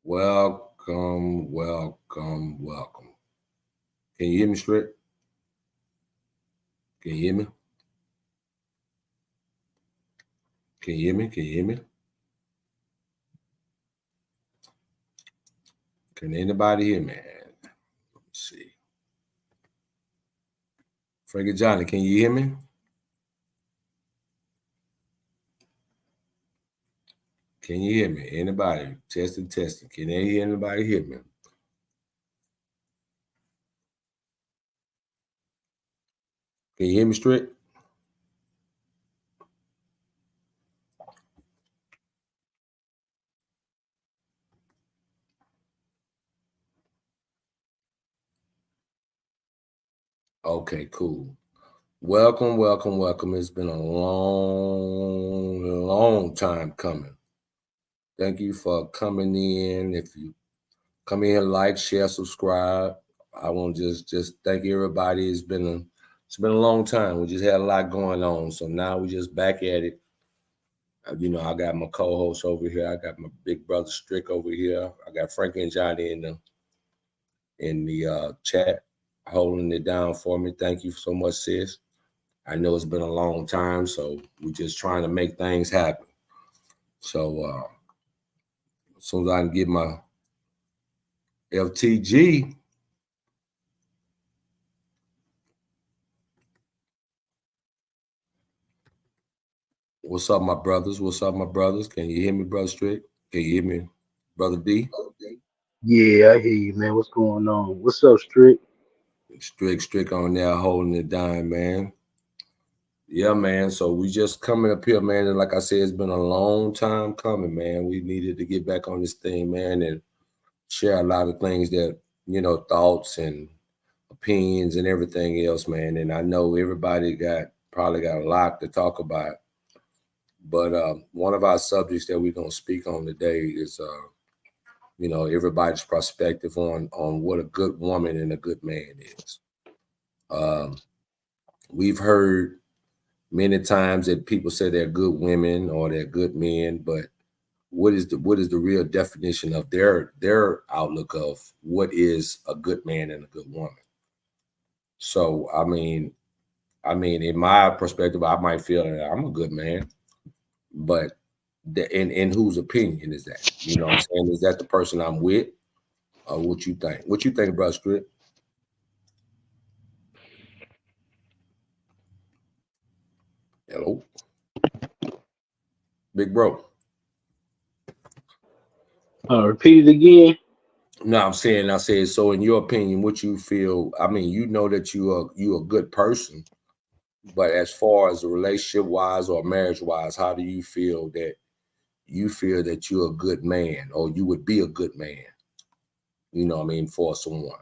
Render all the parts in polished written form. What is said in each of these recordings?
Welcome, welcome, welcome. Can you hear me straight? Can you hear me? Can you hear me? Can you hear me? Can anybody hear me? Let me see. Frankie Johnny, can you hear me? Can you hear me? Anybody? Testing, testing. Can anybody hear me? Can you hear me straight? Okay, cool. Welcome, welcome, welcome. It's been a long time coming. Thank you for coming in. If you come in, like, share, subscribe. I want to just thank everybody. It's been a long time. We just had a lot going on, so now we just back at it. I got my co-host over here. I got my big brother Strick over here. I got Frankie and Johnny in the chat holding it down for me. Thank you so much, sis. I know it's been a long time, so we're just trying to make things happen. So as soon as I can get my FTG. What's up, my brothers? What's up, my brothers? Can you hear me, brother Strick? Can you hear me, brother D? Yeah, I hear you, man. What's going on? What's up, Strick? Strick on there holding it down, man. Yeah, man. So we just coming up here, man. And like I said, it's been a long time coming, man. We needed to get back on this thing, man, and share a lot of things that, thoughts and opinions and everything else, man. And I know everybody probably got a lot to talk about. But one of our subjects that we're gonna speak on today is everybody's perspective on what a good woman and a good man is. Um, we've heard many times that people say they're good women or they're good men, but what is the real definition of their outlook of what is a good man and a good woman? So in my perspective, I might feel that I'm a good man, but in whose opinion is that? You know what I'm saying? Is that the person I'm with? What you think? What you think, bro, Script? Hello, big bro. Repeat it again. No, I said, so in your opinion, what you feel, you know that you a good person, but as far as a relationship wise or marriage wise, how do you feel that you're a good man or you would be a good man, for someone?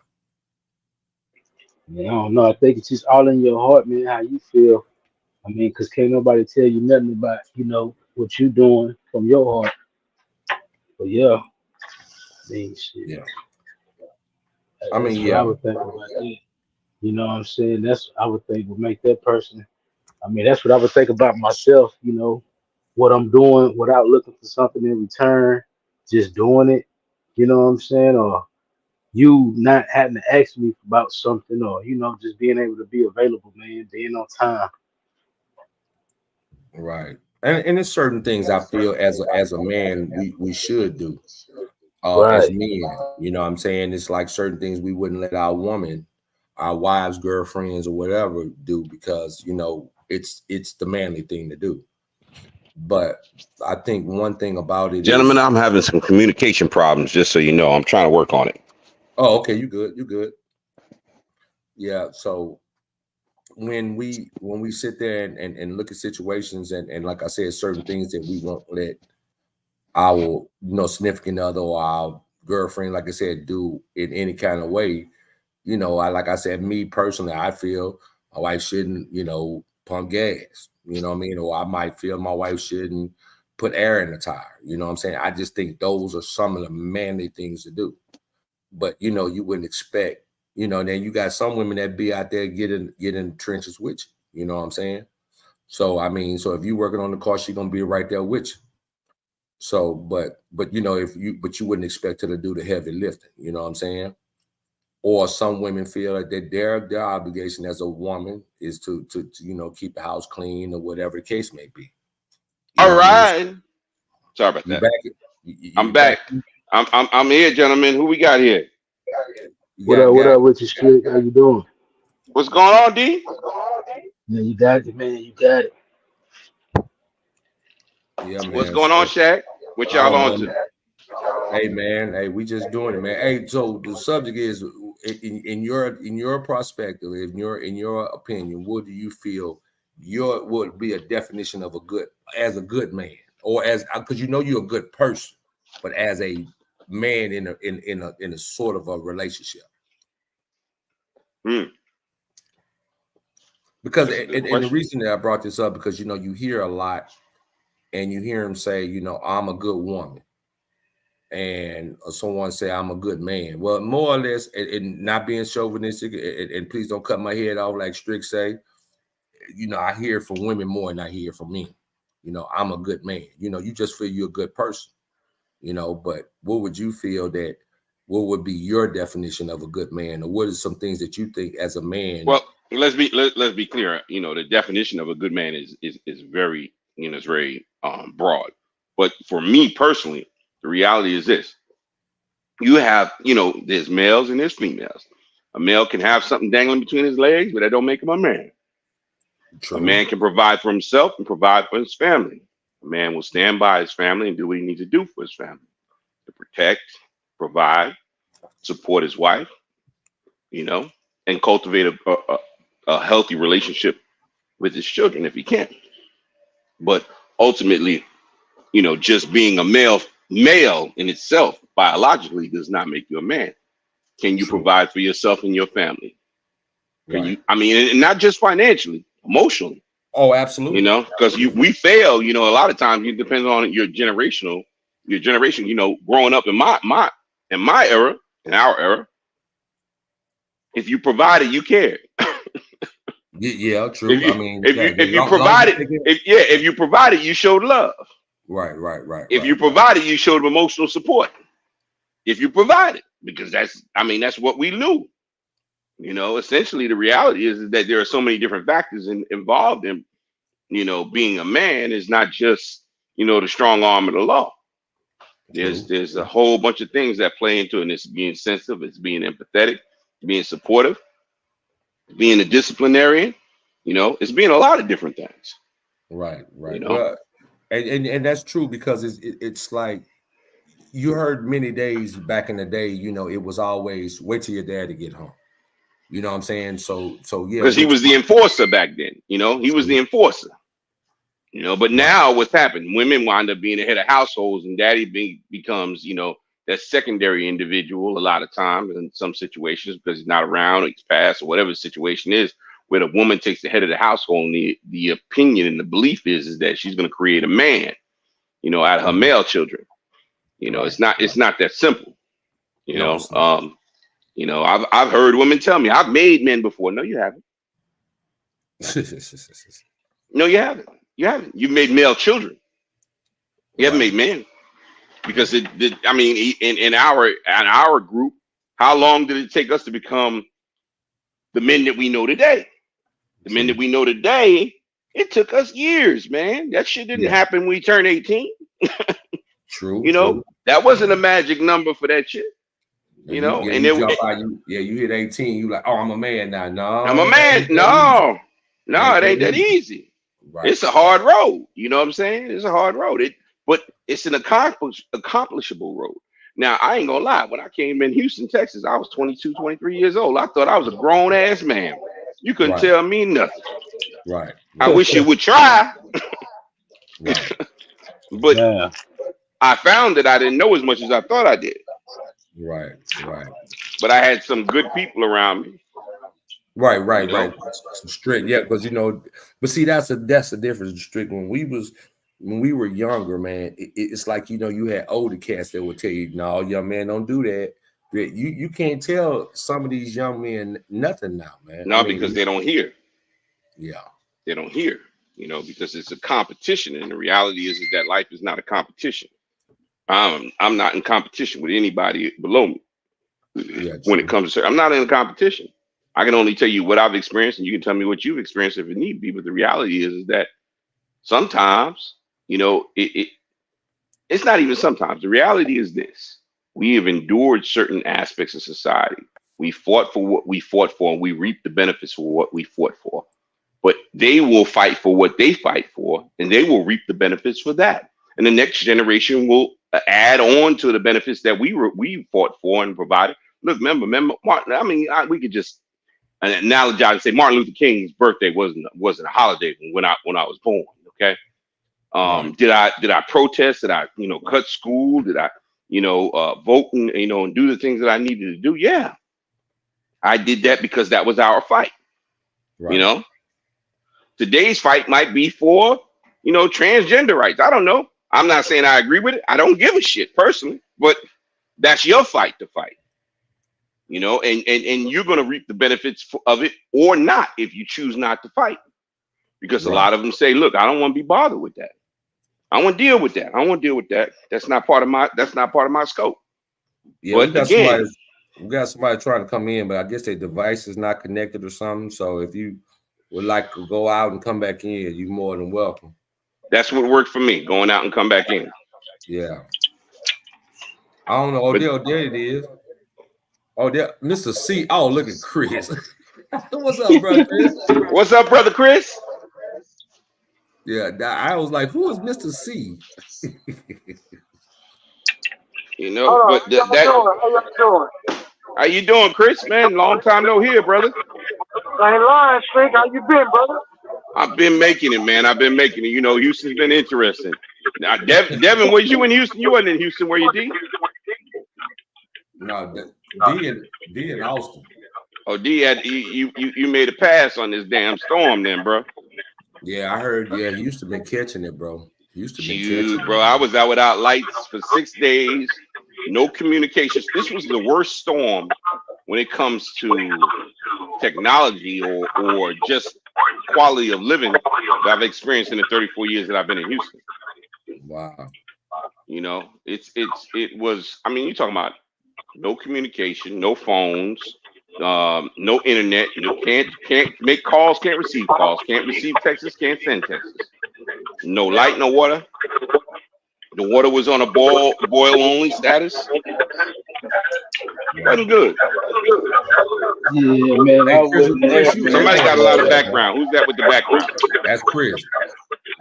Man, I don't know. I think it's just all in your heart, man. How you feel? Because can't nobody tell you nothing about what you doing from your heart. But yeah, shit. Yeah. That's what I Yeah. would think about that. You know what I'm saying? That's I would think would make that person. That's what I would think about myself. What I'm doing without looking for something in return, just doing it. You know what I'm saying? Or you not having to ask me about something, or just being able to be available, man, being on time. Right. And there's certain things I feel as a man we should do as Right. men. You know what I'm saying? It's like certain things we wouldn't let our woman, our wives, girlfriends, or whatever do because it's the manly thing to do. But I think one thing about it Gentlemen, is, I'm having some communication problems, just so you know. I'm trying to work on it. oh, okay, you good. Yeah. So when we sit there and look at situations and like I said, certain things that we won't let our significant other or our girlfriend, like I said, do in any kind of way. Like I said, me personally, I feel my wife shouldn't, pump gas. You know what I mean? Or I might feel my wife shouldn't put air in the tire. You know what I'm saying? I just think those are some of the manly things to do. But you wouldn't expect, then you got some women that be out there getting trenches with you. You know what I'm saying? So so if you working on the car, she's gonna be right there with you. So, but you wouldn't expect her to do the heavy lifting. You know what I'm saying? Or some women feel like that their obligation as a woman is to keep the house clean or whatever the case may be. You All know what I mean? right. Sorry about You that. back I'm you back back. I'm here, gentlemen. Who we got here? you What got up? What got up with you, Strick? How you doing? What's going on, D? Man, you got it, man. You got it. yeah, What's man. going on, So Shaq? What y'all oh on man, to? hey man, hey, we just doing it, man. Hey, so the subject is in your perspective, in your opinion, what do you feel your would be a definition of a good man, or as because you're a good person, but as a man in a sort of a relationship? Hmm, Because that's a good and the question. reason that I brought this up because you hear a lot and you hear him say, I'm a good woman. And someone say I'm a good man. Well, more or less, and not being chauvinistic, and please don't cut my head off like Strick say. I hear from women more than I hear from men. I'm a good man. You just feel you're a good person. But what would you feel that? What would be your definition of a good man, or what are some things that you think as a man? Well, let's be clear. The definition of a good man is very it's very broad. But for me personally, the reality is this: you have there's males and there's females. A male can have something dangling between his legs, but that don't make him a man. A True, man can provide for himself and provide for his family. A man will stand by his family and do what he needs to do for his family to protect, provide, support his wife, and cultivate a healthy relationship with his children if he can. But ultimately, just being a male in itself biologically does not make you a man. Can you true. provide for yourself and your family? Can Right. you? I mean, and not just financially, emotionally. Oh, absolutely. Because we fail. A lot of times it depends on your generation. Growing up in my era, in our era, if you provided, you cared. Yeah, If true. I you mean, if yeah, you if you long as you provided, take it. if you provided, you showed love. Right, right, right, If right, you provided, you showed emotional support. If you provided, because that's what we knew. Essentially the reality is that there are so many different factors involved in being a man is not just the strong arm of the law. There's true. there's a whole bunch of things that play into it, and it's being sensitive, it's being empathetic, being supportive, being a disciplinarian. It's being a lot of different things. Right, You right. know, Well, and that's true because it's like you heard many days back in the day. It was always wait till your daddy get home. You know what I'm saying? So yeah, because he which was the enforcer back then. He was the true. enforcer. But Right, now what's happened? Women wind up being the head of households, and daddy becomes, that secondary individual a lot of times in some situations because he's not around or he's passed or whatever the situation is, where the woman takes the head of the household, and the opinion and the belief is that she's going to create a man, out of her mhm, male children. right, It's not that simple. You no, know, it's not. um, I've heard women tell me, I've made men before. No, you haven't. No, you haven't. You haven't. You've made male children. You haven't Right, made men. Because I mean, in our group, how long did it take us to become the men that we know today? The men that true. we know today, it took us years, man. That shit didn't Yeah, happen when we turned 18. true, true. That wasn't a magic number for that shit. And You jump out. You hit 18. You like, oh, I'm a man now. I'm a No, that man. ain't that easy. It No, ain't it that ain't that easy. easy. Right, It's a hard road. You know what I'm saying? It's a hard road. But it's an accomplishable road. Now, I ain't gonna lie. When I came in Houston, Texas, I was 22, 23 years old. I thought I was a grown ass man. You couldn't right, tell me nothing. right, I right, wish you would try, right, but Man, I found that I didn't know as much as I thought I did. right, right. But I had some good people around me. Right, You right, know, right. Some strict, yeah, because but see, that's the difference. Strict when we were younger, man. It's like you had older cats that would tell you, "No, young man, don't do that." But you can't tell some of these young men nothing now, man. I not because mean, they don't hear. yeah, They don't hear. Because it's a competition, and the reality is that life is not a competition. I'm not in competition with anybody below me Yeah, when it true. comes to. I'm not in competition. I can only tell you what I've experienced, and you can tell me what you've experienced if it need be. But the reality is that sometimes, it's not even sometimes. The reality is this: we have endured certain aspects of society. We fought for what we fought for, and we reap the benefits for what we fought for. But they will fight for what they fight for, and they will reap the benefits for that. And the next generation will add on to the benefits that we fought for and provided. Look, remember, Martin. I mean, we could just analogize and say Martin Luther King's birthday wasn't a holiday when I was born. Okay. Right. Did I protest? Did I cut school? Did I vote and do the things that I needed to do? Yeah, I did that because that was our fight. You Right. know, today's fight might be for transgender rights. I don't know. I'm not saying I agree with it. I don't give a shit personally, but that's your fight to fight. And you're going to reap the benefits of it or not if you choose not to fight. Because a Right. lot of them say, look, I don't want to be bothered with that. I want to deal with that. I want to deal with that. That's not part of my scope. Yeah, But again, we got somebody trying to come in, but I guess their device is not connected or something. So if you would like to go out and come back in, you're more than welcome. that's what worked for me, going out and come back in. Yeah. I don't know. Oh, But there it is. Oh, there, Mr. C. Oh, look at Chris. What's up, bro, Chris? what's up, brother Chris? Yeah, I was like, who is Mr. C? Hold on, But how y'all doing? How y'all doing? how you doing, Chris? Man, long time no hear, brother. I ain't lying, Shrink. How you been, brother? I've been making it, man. I've been making it. Houston's been interesting. Now, Devin, was you in Houston? You wasn't in Houston, were you, D? No, D in Austin. Oh, D had you made a pass on this damn storm, then, bro. Yeah, I heard. Yeah, he used to been catching it, bro. He used to been catching Shoot, it, bro. I man. was out without lights for 6 days, no communications. This was the worst storm when it comes to technology or just quality of living that I've experienced in the 34 years that I've been in Houston. Wow. It was. I mean, you talking about no communication, no phones, no internet, can't make calls, can't receive calls, can't receive texts, can't send texts. No light, no water. The water was on a boil only status. Wow. Wasn't good. Yeah, man, Hey, I wasn't there, Chris, you Somebody man. echoing got a a lot little of bit, man. background. Who's that with the background? That's Chris.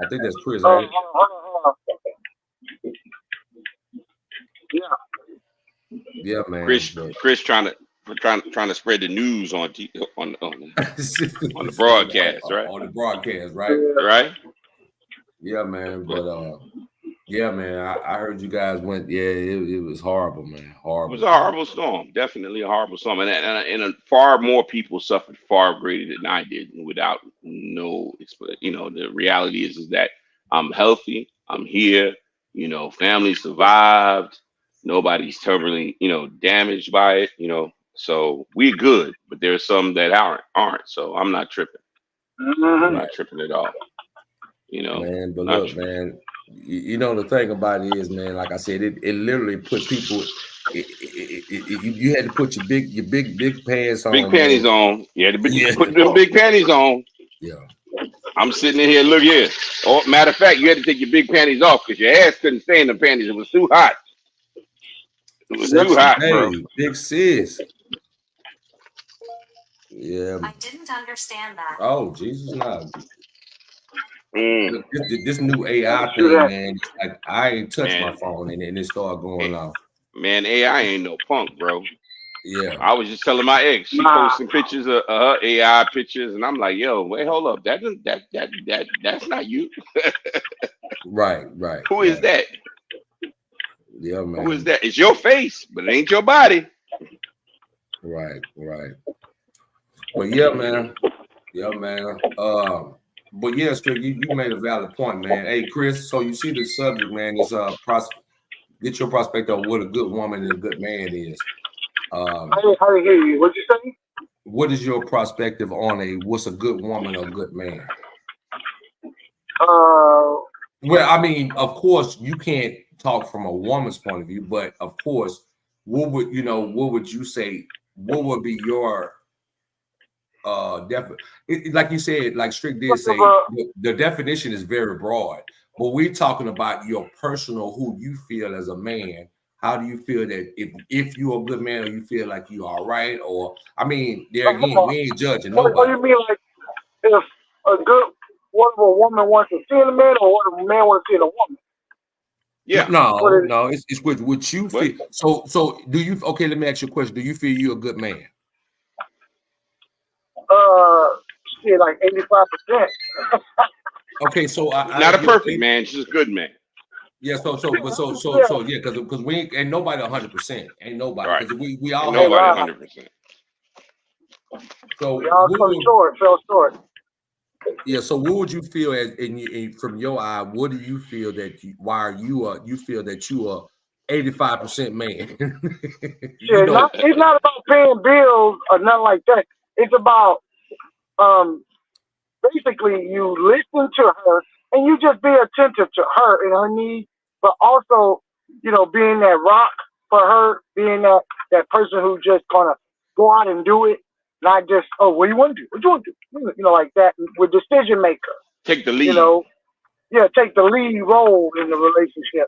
I think that's Chris, ain't it? Hold on. Yeah. Yeah, man. Chris trying to spread the news on on the broadcast, right? On the broadcast, right? Right. Yeah, man. But But yeah, man. I heard you guys went. Yeah, it was horrible, man. it Horrible. was a horrible storm, definitely a horrible storm, and far more people suffered far greater than I did without no. The reality is that I'm healthy, I'm here, family survived, nobody's terribly damaged by it, so we're good. But there's some that aren't. So I'm not tripping. I'm Mm-hmm. not tripping at all. Man, but Not look, tripping. man. The thing about it is, man. Like I said, it literally put people. You had to put your big pants Big on, man. panties on. Yeah, Yeah, put them big panties on. yeah. I'm sitting in here. Look here. Oh, matter of fact, you had to take your big panties off because your ass couldn't stay in the panties. It was too hot. It was too Sexy hot, bro. babe, big sis. Yeah. I didn't understand that. Oh, Jesus, no. Mm, This new AI True thing, that. man. It's like I ain't touched my man, phone and it started going off. man, AI ain't no punk, bro. Yeah. I was just telling my ex, she Nah. posting pictures of her AI pictures, and I'm like, yo, wait, hold up, that's not you. Right. Who is that? Yeah, man. Who is that? It's your face, but it ain't your body. Right. But yeah, man. But yeah, Strick, you made a valid point, man. Hey, Chris, so you see the subject, man, is get your perspective on what a good woman and a good man is. I didn't hear you. What'd you say? What is your perspective on what's a good woman or a good man? Uh, Well, I mean, of course, you can't talk from a woman's point of view, but of course, what would you say? What would be your like you said, like Strick did say, the definition is very broad, but we're talking about your personal, who you feel as a man. How do you feel that if you're a good man, or you feel like you all right, or I mean, there again, we ain't judging What nobody. you mean, like if a good, what if a woman wants to see in a man, or what if a man wants to see in a woman? Yeah. No, it's what you feel. So do you? Okay, let me ask you a question. Do you feel you're a good man? Shit, like 85%. Okay, so not a perfect man, just a good man. Yeah, so yeah, because we ain't nobody 100%, ain't nobody, because Right. we all Ain't have nobody 100%. So y'all fell short. Yeah, so what would you feel as from your eye? What do you feel that you feel that you are 85% man? Shit, it's not about paying bills or nothing like that. It's about basically you listen to her and you just be attentive to her and her needs, but also, being that rock for her, being that person who just gonna go out and do it, not just, oh, what do you want to do? What do you want to do? Like that, with decision maker. Take the lead. Take the lead role in the relationship.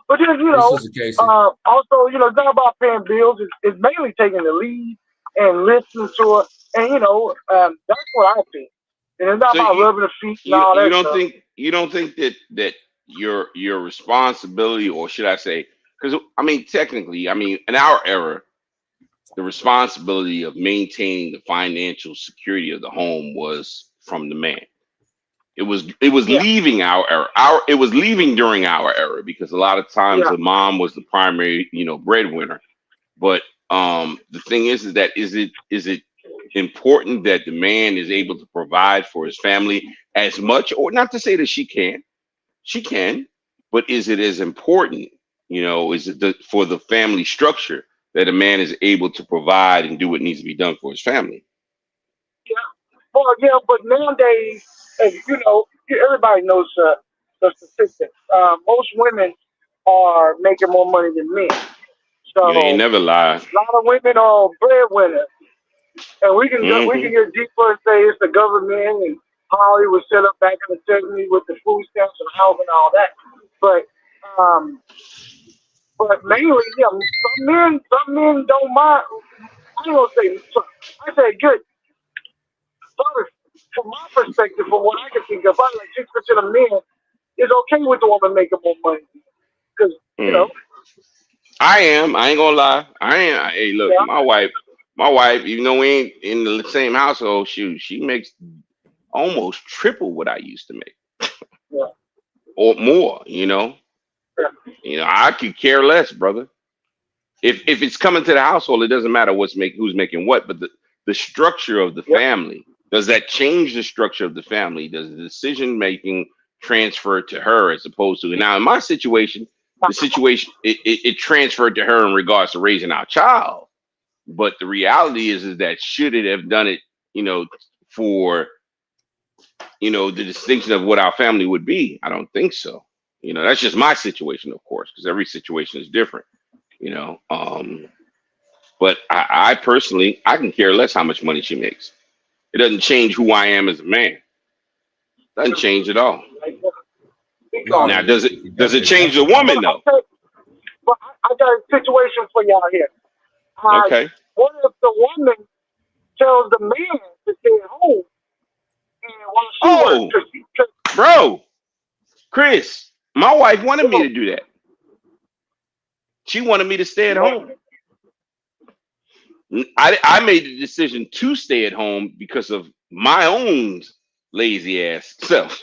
But then, This is the case. also, it's not about paying bills. It's mainly taking the lead and listening to her. And, that's what I think. And it's not about rubbing the feet and all that stuff. You don't think that your responsibility, or should I say, because I mean, technically, in our era, the responsibility of maintaining the financial security of the home was from the man. It was leaving our era. It was leaving during our era, because a lot of times the mom was the primary, breadwinner. But the thing is that is it important that the man is able to provide for his family as much, or not to say that she can, but is it as important, is it for the family structure that a man is able to provide and do what needs to be done for his family? Well, yeah, but nowadays, as everybody knows the statistics. Most women are making more money than men. So You ain't never lied. a lot of women are breadwinners. And we can get deeper and say it's the government and how it was set up back in the 70s with the food stamps and housing and all that. But mainly, yeah, some men don't mind. I ain't gonna say. I say good. But from my perspective, from what I can think of, probably like 6% of men is okay with the woman making more money because I am. I ain't gonna lie. I ain't. Hey, look, my wife. Even though we ain't in the same household, she makes almost triple what I used to make, or more. I could care less, brother. If it's coming to the household, it doesn't matter who's making what, but the structure of the family, does that change the structure of the family? Does the decision making transfer to her as opposed to now in my situation? The situation it transferred to her in regards to raising our child, but the reality is that should it have done it, for the distinction of what our family would be? I don't think so. That's just my situation, of course, because every situation is different. But I personally, I can care less how much money she makes. It doesn't change who I am as a man. Doesn't change at all. No, now, does it change the woman though? But I got a situation for y'all here. Okay. What if the woman tells the man to stay at home and while she works? Bro, Chris, my wife wanted me to do that. She wanted me to stay at home. I made the decision to stay at home because of my own lazy ass self.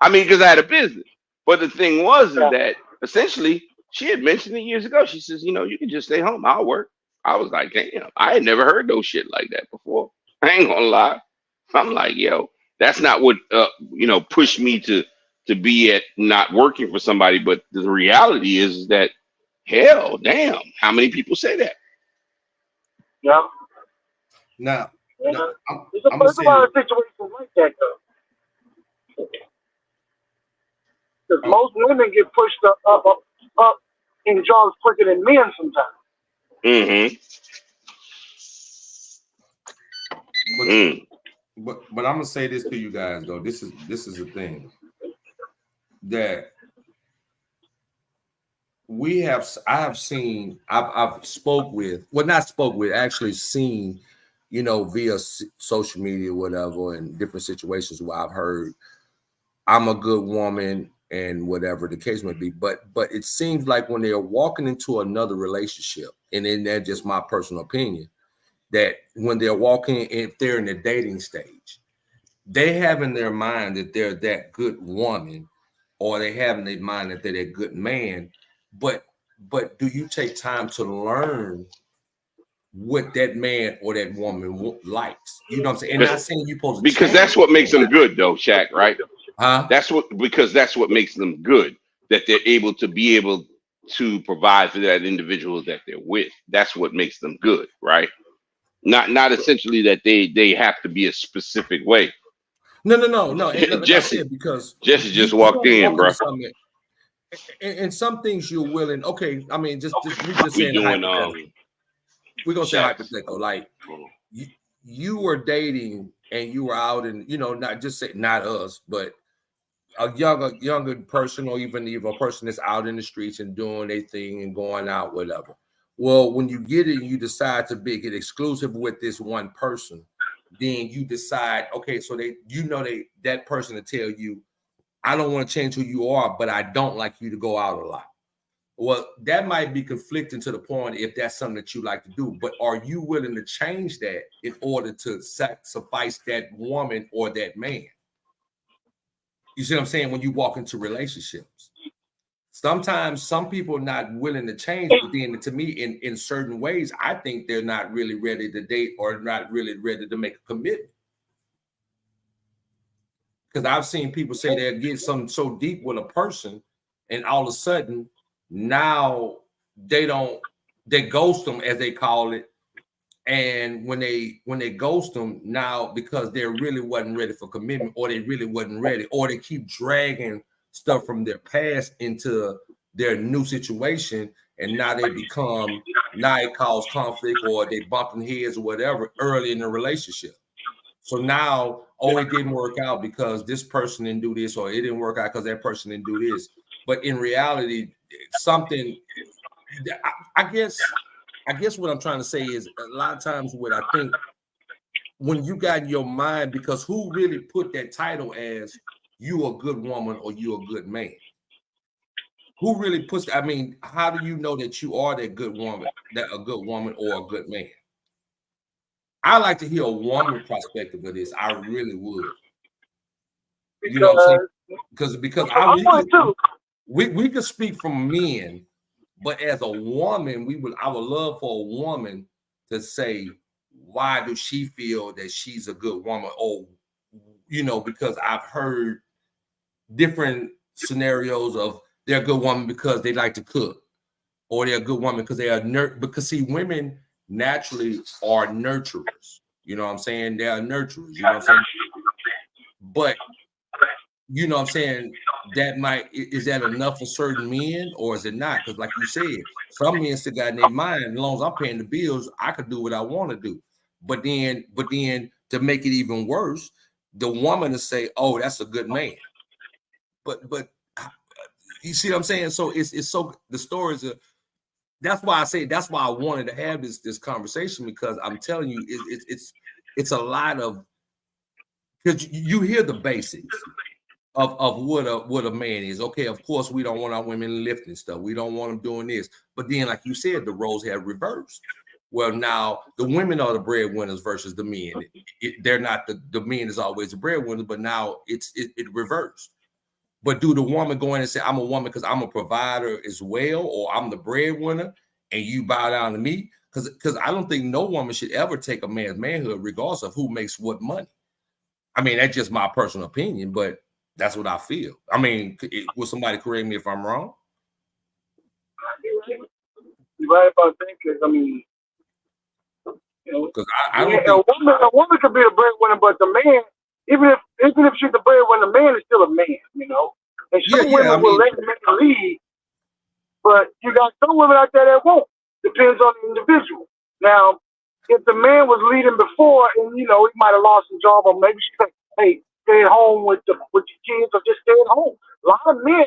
I mean, because I had a business. But the thing was is that essentially she had mentioned it years ago. She says, you can just stay home. I'll work. I was like, damn, I had never heard no shit like that before. I ain't gonna lie. I'm like, yo, that's not what pushed me to be at not working for somebody. But the reality is that hell damn, how many people say that? Yeah. Now, there's a lot of situations like that though. most women get pushed up in jobs quicker than men sometimes. Mm-hmm. But Mm. but I'm gonna say this to you guys though. This is the thing that I have seen, I've spoke with, well, not spoke with, actually seen, you know, via social media, whatever, and different situations where I've heard I'm a good woman and whatever the case may be. But it seems like when they're walking into another relationship, and then that's just my personal opinion, that when they're walking, if they're in the dating stage, they have in their mind that they're that good woman, or they have in their mind that they're that good man. But do you take time to learn what that man or that woman likes? You know what I'm saying? And not saying you're supposed to Because change that's what it, makes them good, though, Shaq. Right? huh? Because that's what makes them good. That they're able to provide for that individual that they're with. That's what makes them good, right? Not essentially that they have to be a specific way. No. And like I Jesse said, because Jesse just you're walked gonna in, walk bro. into something, and some things you're willing. Okay, I mean, we just We saying doing hypothetical. We're gonna say Shaq's. hypothetical, like you, you were dating and you were out, and you know, not just say not us, but a younger person, or even a person that's out in the streets and doing their thing and going out, whatever. Well, when you get it, you decide to get exclusive with this one person, then you decide, okay, so that person to tell you, I don't want to change who you are, but I don't like you to go out a lot. Well, that might be conflicting to the point if that's something that you like to do, but are you willing to change that in order to suffice that woman or that man? You see what I'm saying? When you walk into relationships, sometimes some people are not willing to change, but then to me, in certain ways, I think they're not really ready to date or not really ready to make a commitment. Because I've seen people say they'll get something so deep with a person, and all of a sudden now they ghost them, as they call it. And when they ghost them now, because they really wasn't ready for commitment, or they really wasn't ready, or they keep dragging stuff from their past into their new situation, and now it cause conflict, or they bumping heads or whatever early in the relationship. So now, oh, it didn't work out because this person didn't do this, or it didn't work out because that person didn't do this. But in reality, something, I guess what I'm trying to say is, a lot of times what I think, when you got in your mind, because who really put that title as you a good woman or you a good man? Who really puts, I mean, how do you know that you are that good woman, that a good woman or a good man? I like to hear a woman perspective of this. I really would. You know what I'm saying? Because I would too. we could speak from men, but as a woman, I would love for a woman to say, why does she feel that she's a good woman? Or, you know, because I've heard different scenarios of they're a good woman because they like to cook, or they're a good woman because they are because see, women naturally are nurturers. You know what I'm saying? They are nurturers, you know what I'm saying? But you know what I'm saying, is that enough for certain men, or is it not? Because like you said, some men still got in their mind, as long as I'm paying the bills, I could do what I want to do. But then to make it even worse, the woman to say, oh, that's a good man. But you see what I'm saying? So it's so, the stories are, that's why I wanted to have this conversation, because I'm telling you, it's a lot of, because you hear the basics of what a man is. Okay, of course, we don't want our women lifting stuff. We don't want them doing this. But then, like you said, the roles have reversed. Well, now the women are the breadwinners versus the men. They're not, the men is always the breadwinner, but now it reversed. But do the woman go in and say, I'm a woman because I'm a provider as well, or I'm the breadwinner, and you bow down to me? Because I don't think no woman should ever take a man's manhood, regardless of who makes what money. I mean, that's just my personal opinion, but that's what I feel. I mean, will somebody correct me if I'm wrong? You're right about that, because I mean, you know, Because I don't think a woman could be a breadwinner, but the man, even if she's the breadwinner, the man is still a man. You know, And Yeah, some yeah. I women will mean, let men lead, but you got some women out there that won't. Depends on the individual. Now, if the man was leading before, and he might have lost his job, or maybe she said, "Hey, stay at home with your kids, or just stay at home." A lot of men,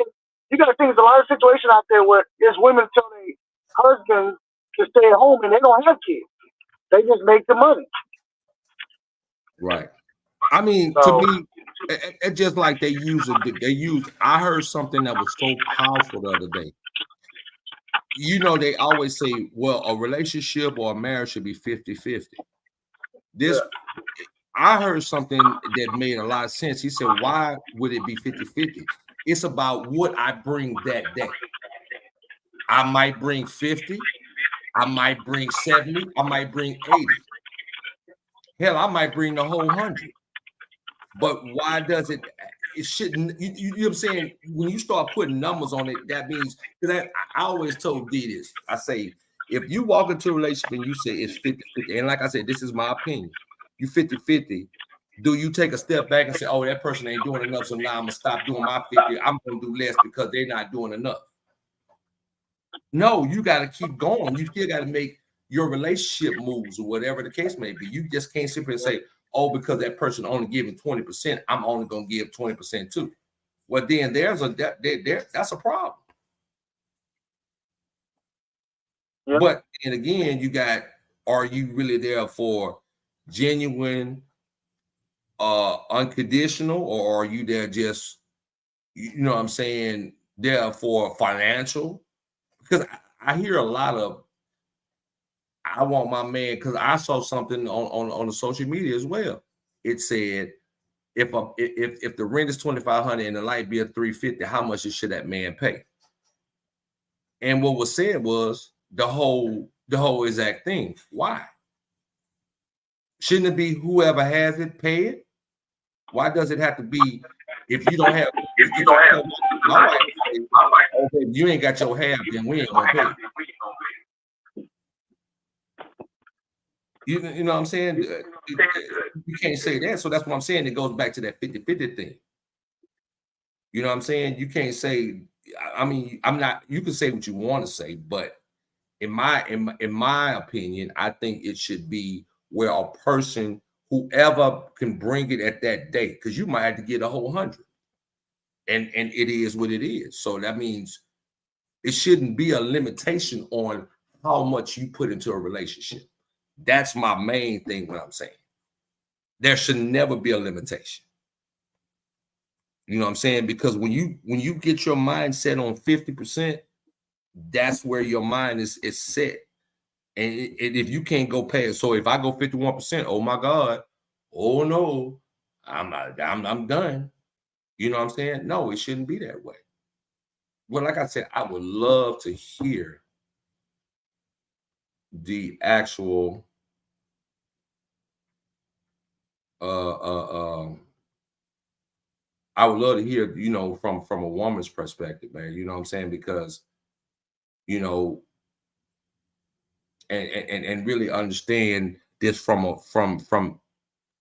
you got to think, there's a lot of situations out there where there's women tell their husbands to stay at home, and they don't have kids. They just make the money. right. I mean, to So me, it's just like they use. I heard something that was so powerful the other day. They always say, well, a relationship or a marriage should be 50-50. This, I heard something that made a lot of sense. He said, why would it be 50-50? It's about what I bring that day. I might bring 50, I might bring 70, I might bring 80. Hell, I might bring the whole 100. But why does it shouldn't, you know what I'm saying? When you start putting numbers on it, that means that I always told D this. I say, if you walk into a relationship and you say it's 50-50, and like I said, this is my opinion, you 50-50, do you take a step back and say, oh, that person ain't doing enough, so now I'm gonna stop doing my 50, I'm gonna do less because they're not doing enough? No, you got to keep going. You still got to make your relationship moves or whatever the case may be. You just can't simply say, oh, because that person only giving 20%, I'm only going to give 20% too. Well, then that's a problem. yeah, But and again, you got, are you really there for genuine, unconditional, or are you there just, you know what I'm saying, there for financial? Because I hear a lot of, I want my man, because I saw something on the social media as well. It said, if the rent is 2,500 and the light bill 350, how much should that man pay? And what was said was the whole exact thing. Why? Shouldn't it be whoever has it pay it? Why does it have to be, if you don't have, if I tell my wife, okay, you ain't got your half, then we ain't gonna pay it. You know what I'm saying? You can't say that. So that's what I'm saying. It goes back to that 50-50 thing. You know what I'm saying? You can't say, I mean, I'm not, you can say what you want to say, but in my opinion, I think it should be where a person, whoever can bring it at that day, because you might have to get a whole 100. And it is what it is. So that means it shouldn't be a limitation on how much you put into a relationship. That's my main thing, what I'm saying. There should never be a limitation. You know what I'm saying? Because when you get your mind set on 50%, that's where your mind is set. And if you can't go past, so if I go 51%, oh my God, oh no, I'm done. You know what I'm saying? No, it shouldn't be that way. Well, like I said, I would love to hear the actual I would love to hear, from a woman's perspective, man. You know what I'm saying? Because, you know, and really understand this from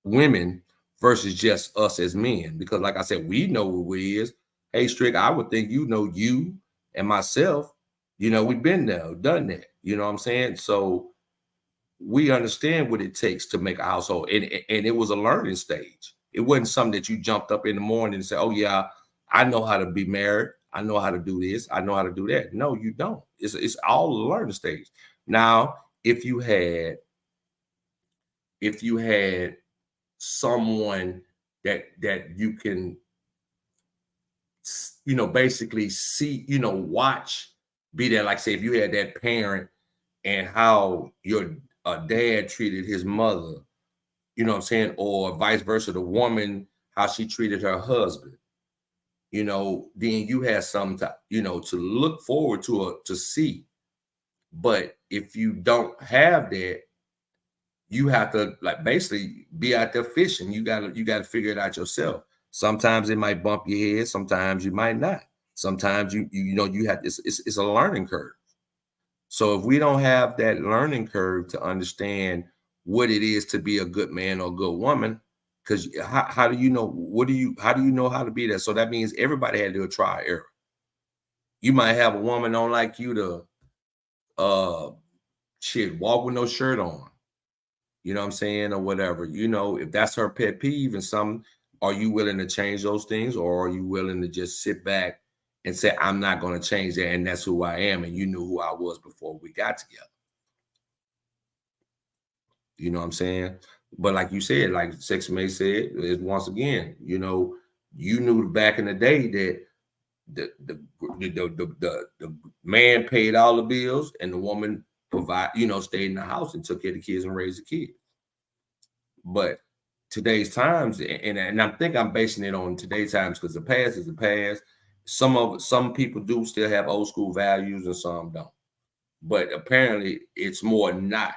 women versus just us as men. Because like I said, we know what it is. Hey, Strick, I would think you and myself, we've been there, done that. You know what I'm saying? So we understand what it takes to make a household. And it was a learning stage. It wasn't something that you jumped up in the morning and said, oh yeah, I know how to be married. I know how to do this. I know how to do that. No, you don't. It's all a learning stage. Now, if you had someone that you can, basically see, watch, be there, like say if you had that parent and how your dad treated his mother, you know what I'm saying, or vice versa, the woman, how she treated her husband, then you had something to, to look forward to see. But if you don't have that, you have to like basically be out there fishing. You gotta figure it out yourself. Sometimes it might bump your head, sometimes you might not. Sometimes you have it's a learning curve. So if we don't have that learning curve to understand what it is to be a good man or a good woman, Because how do you know? How do you know how to be that? So that means everybody had to do a trial error. You might have a woman don't like you to walk with no shirt on. You know what I'm saying? Or whatever. If that's her pet peeve and are you willing to change those things, or are you willing to just sit back and say, I'm not going to change that, and that's who I am, and you knew who I was before we got together? You know what I'm saying? But like you said, like Sex May said, is once again, you knew back in the day that the man paid all the bills and the woman stayed in the house and took care of the kids and raised the kids. But today's times, and I think I'm basing it on today's times, because the past is the past. Some people do still have old school values and some don't. But apparently it's more not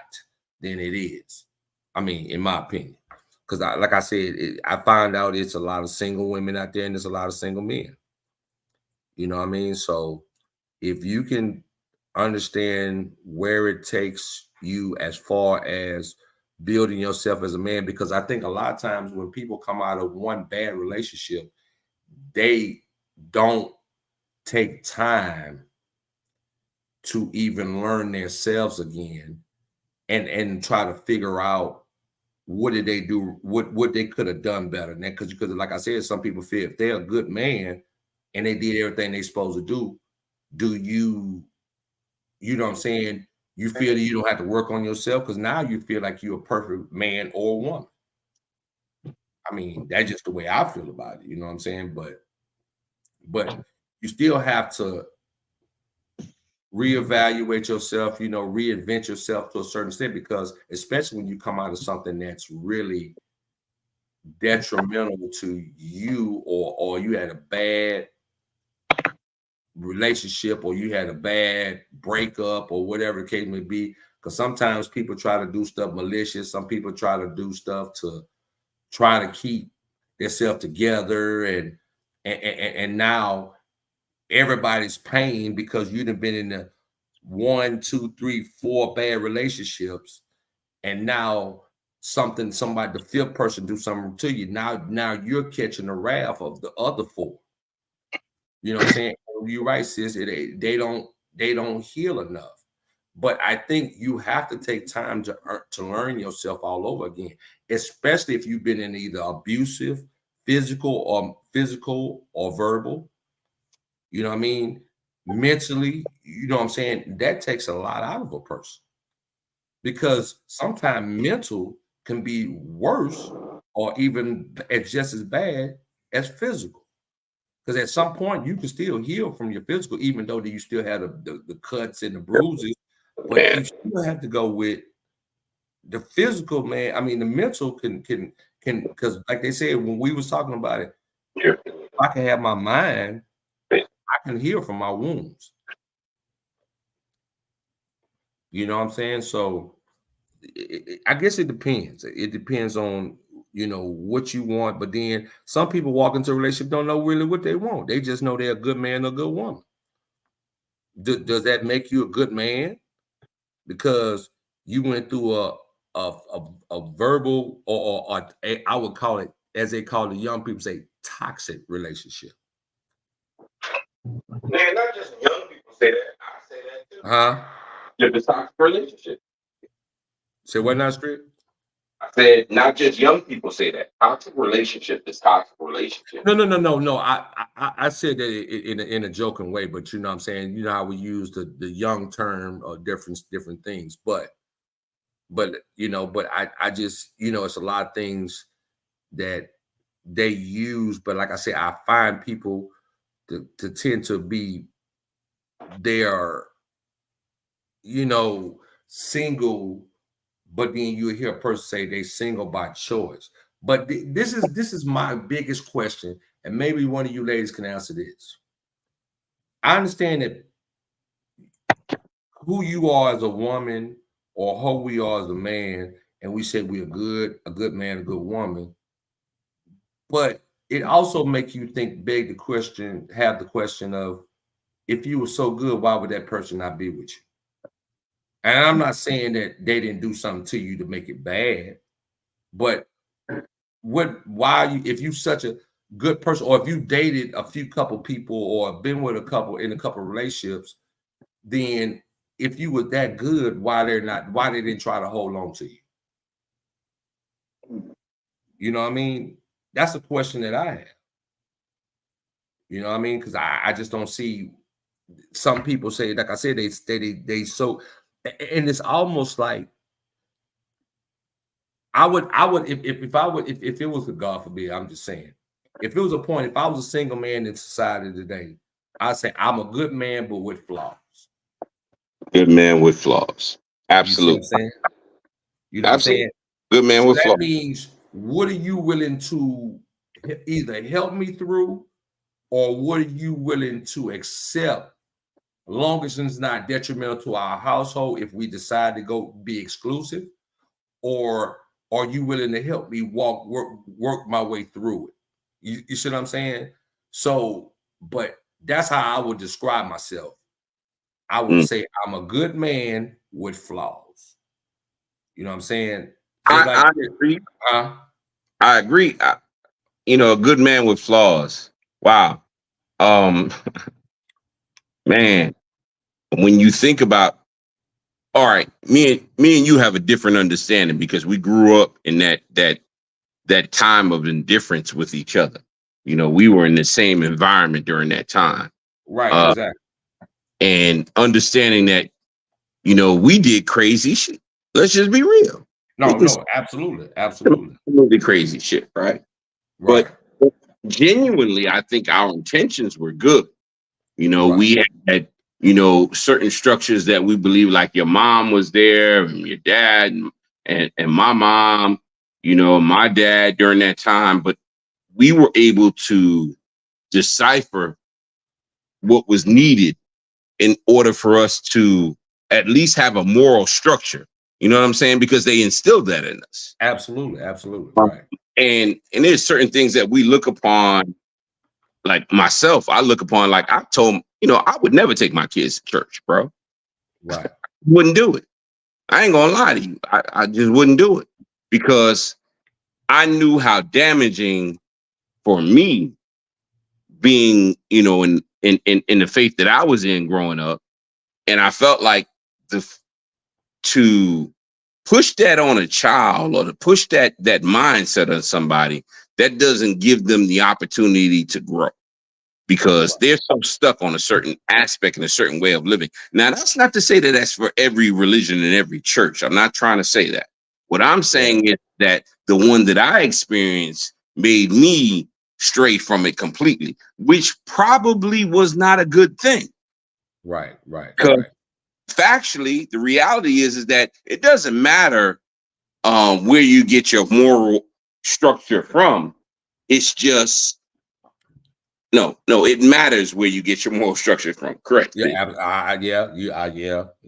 than it is. I mean, in my opinion, because like I said, I find out it's a lot of single women out there and there's a lot of single men. You know what I mean? So if you can understand where it takes you as far as building yourself as a man, because I think a lot of times when people come out of one bad relationship, they don't take time to even learn themselves again and try to figure out what did they do, what they could have done better. Because like I said, some people feel if they're a good man and they did everything they're supposed to do you know what I'm saying, you feel that you don't have to work on yourself because now you feel like you're a perfect man or woman. I mean, that's just the way I feel about it. You know what I'm saying? But you still have to reevaluate yourself, reinvent yourself to a certain extent, because especially when you come out of something that's really detrimental to you, or you had a bad relationship, or you had a bad breakup, or whatever the case may be. Because sometimes people try to do stuff malicious. Some people try to do stuff to try to keep themselves together, and now everybody's paying because you've been in the 1, 2, 3, 4 bad relationships, and now the fifth person do something to you. Now you're catching the wrath of the other 4. You know what I'm saying? You're right, sis. They don't heal enough. But I think you have to take time to learn yourself all over again, especially if you've been in either abusive, physical or verbal. You know what I mean? Mentally, you know what I'm saying? That takes a lot out of a person, because sometimes mental can be worse or even just as bad as physical. Because at some point you can still heal from your physical, even though you still have the cuts and the bruises, but you still have to go with the physical, man. I mean, the mental can because like they said when we was talking about it, if I can have my mind, I can heal from my wounds. You know what I'm saying? So I guess it depends. It depends on what you want. But then some people walk into a relationship don't know really what they want. They just know they're a good man or a good woman. Does that make you a good man because you went through a verbal or I would call it, as they call the young people say, toxic relationship? Man, not just young people say that. I say that too. Huh? If it's toxic relationship. Say what now, Strick? I said not just young people say that. Toxic relationship is toxic relationship. No. I said that in a joking way, but you know what I'm saying. You know how we use the young term or different things, but I just it's a lot of things that they use. But like I said, I find people to tend to be they are single, but then you hear a person say they single by choice. But this is my biggest question, and maybe one of you ladies can answer this. I understand that who you are as a woman or who we are as a man, and we say we're a good man, a good woman, but it also makes you have the question of, if you were so good, why would that person not be with you? And I'm not saying that they didn't do something to you to make it bad, but why you, if you such a good person, or if you dated a few couple people or been with a couple in a couple relationships, then if you were that good, why they didn't try to hold on to you? You know what I mean? That's a question that I have. You know what I mean? Because I just don't see. Some people say, like I said, they so, and it's almost like I would if I would if it was a, God forbid, I'm just saying, if it was a point, if I was a single man in society today, I'd say I'm a good man but with flaws. Good man with flaws. You see what I'm Absolutely. saying? You know what I'm Absolutely. saying? Good man So with that flaws. means, what are you willing to either help me through, or what are you willing to accept, long as it's not detrimental to our household if we decide to go be exclusive? Or are you willing to help me work my way through it? You see what I'm saying? So, but that's how I would describe myself. I would say I'm a good man with flaws. You know what I'm saying? Just like, I agree. huh? I agree. A good man with flaws. Wow. Um, man, when you think about, all right, me and you have a different understanding because we grew up in that time of indifference with each other. We were in the same environment during that time. Right, Uh, exactly. and understanding that, we did crazy shit. Let's just be real. We No, did no, absolutely, some absolutely. really crazy shit, right? Right, But genuinely, I think our intentions were good. right, We had, certain structures that we believe, like your mom was there, and your dad, and my mom, my dad during that time. But we were able to decipher what was needed in order for us to at least have a moral structure. You know what I'm saying? Because they instilled that in us. absolutely, absolutely. Right, And there's certain things that we look upon, like myself, I look upon, like I told, I would never take my kids to church, bro. right, Wouldn't do it. I ain't gonna lie to you. I just wouldn't do it because I knew how damaging for me being, in the faith that I was in growing up. And I felt like to push that on a child, or to push that mindset on somebody, that doesn't give them the opportunity to grow, because right, they're so stuck on a certain aspect and a certain way of living. Now, that's not to say that that's for every religion and every church. I'm not trying to say that. What I'm right, saying is that the one that I experienced made me stray from it completely, which probably was not a good thing. right, right, Because right, factually, the reality is that it doesn't matter where you get your moral structure from. It's just no, it matters where you get your moral structure from. Correct. yeah, yeah, Uh,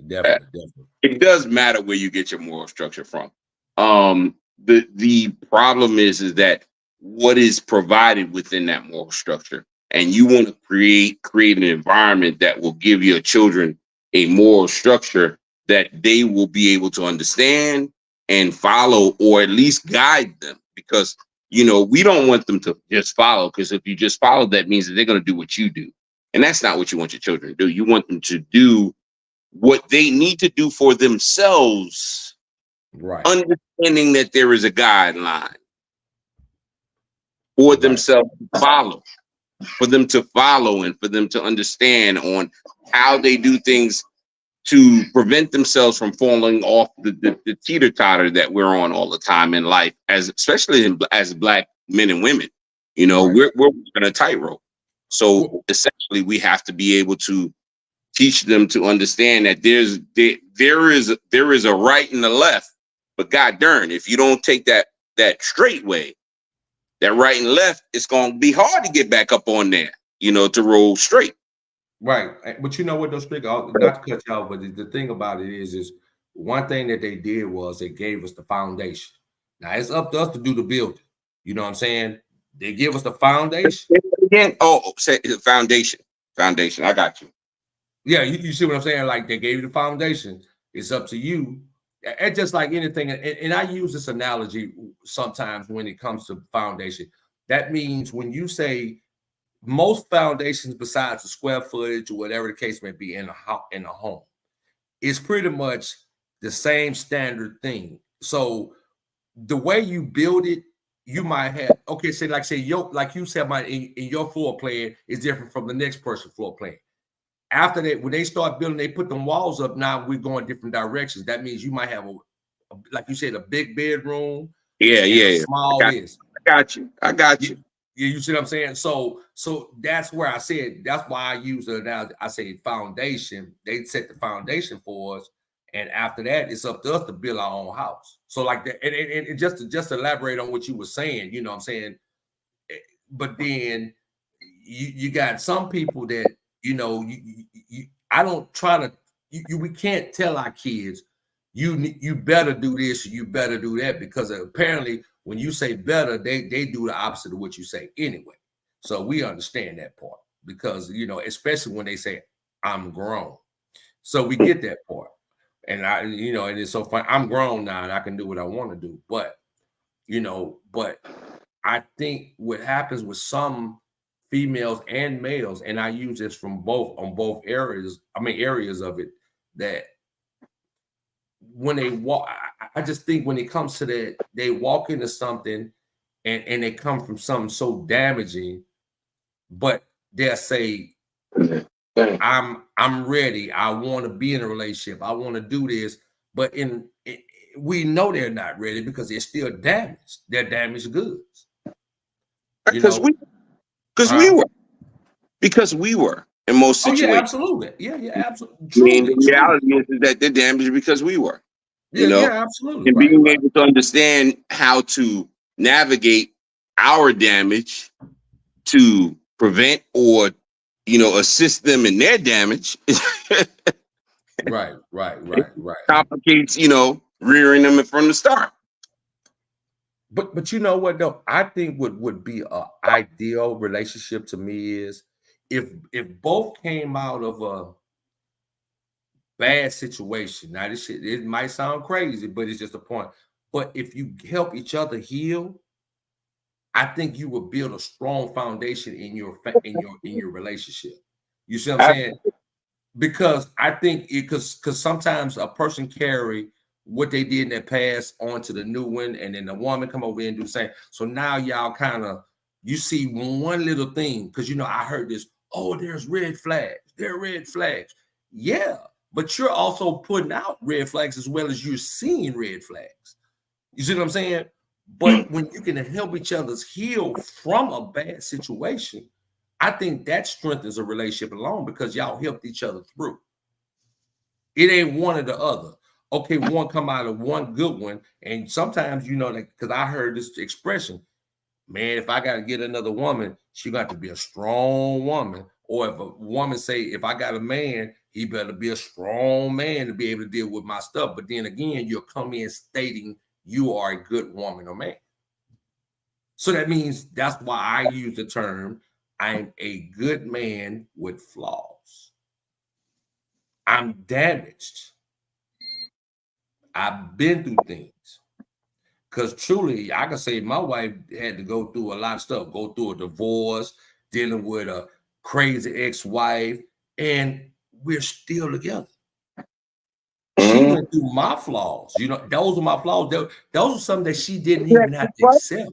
definitely, definitely. It does matter where you get your moral structure from. The problem is that what is provided within that moral structure, and you want to create an environment that will give your children a moral structure that they will be able to understand and follow, or at least guide them, because we don't want them to just follow, because if you just follow, that means that they're going to do what you do, and that's not what you want your children to do. You want them to do what they need to do for themselves, Right, understanding that there is a guideline for right, themselves to follow, for them to follow, and for them to understand on how they do things to prevent themselves from falling off the teeter-totter that we're on all the time in life, especially as Black men and women. right. We're on a tightrope. So Well, essentially, we have to be able to teach them to understand that there is a right and a left. But god darn, if you don't take that straight way, that right and left, it's going to be hard to get back up on there, to roll straight. right, but you know what, those big, not to cut you off, but the thing about it is one thing that they did was they gave us the foundation. Now it's up to us to do the building. You know what I'm saying? They give us the foundation. Again, say foundation. I got you. Yeah, you see what I'm saying? Like, they gave you the foundation. It's up to you And just like anything, and I use this analogy sometimes when it comes to foundation. That means when you say most foundations, besides the square footage or whatever the case may be in a home, it's pretty much the same standard thing. So the way you build it, you might have say like you said, in your floor plan is different from the next person floor plan. After that, when they start building, they put them walls up. Now we're going different directions. That means you might have like you said, a big bedroom, Yeah, and a yeah. small this. I got you. You see what I'm saying? So that's where I said, that's why I use the analogy. I say foundation. They set the foundation for us, and after that, it's up to us to build our own house. So like that, and just to elaborate on what you were saying, you know what I'm saying? But then you got some people that, you know, I don't try to, we can't tell our kids, you better do this, you better do that, because apparently when you say better, they do the opposite of what you say anyway. So we understand that part, because, you know, especially when they say, I'm grown. So we get that part. And and it's so fun. I'm grown now and I can do what I want to do. But, but I think what happens with some females and males, and I use this from both areas of it, that when they walk, I just think when it comes to that, they walk into something and they come from something so damaging, but they'll say, I'm ready. I want to be in a relationship. I want to do this. But we know they're not ready because they're still damaged. They're damaged goods. Because we were in most situations. Yeah, absolutely. Yeah, absolutely. I mean, the reality is that they're damaged because we were. Yeah, absolutely. And being able to understand how to navigate our damage to prevent or, assist them in their damage. Right. Complicates, rearing them from the start. But you know what though? I think what would be an ideal relationship to me is if both came out of a bad situation. Now this shit, it might sound crazy, but it's just a point. But if you help each other heal, I think you will build a strong foundation in your relationship. You see what I'm saying? Because I think because sometimes a person carry what they did in their past onto the new one, and then the woman come over and do the same. So now y'all kind of, you see one little thing, because I heard this, oh, there's red flags. There are red flags. Yeah, but you're also putting out red flags as well as you're seeing red flags. You see what I'm saying? But when you can help each other's heal from a bad situation, I think that strengthens a relationship alone, because y'all helped each other through. It ain't one or the other. Okay, one come out of one good one, and sometimes because I heard this expression, man, if I got to get another woman, she got to be a strong woman. Or if a woman say, if I got a man, he better be a strong man to be able to deal with my stuff. But then again, you'll come in stating you are a good woman or man. So that means that's why I use the term, I'm a good man with flaws. I'm damaged. I've been through things. Because truly, I can say my wife had to go through a lot of stuff, go through a divorce, dealing with a crazy ex-wife, and we're still together. She went through my flaws. Those are my flaws. Those are something that she didn't even have to accept.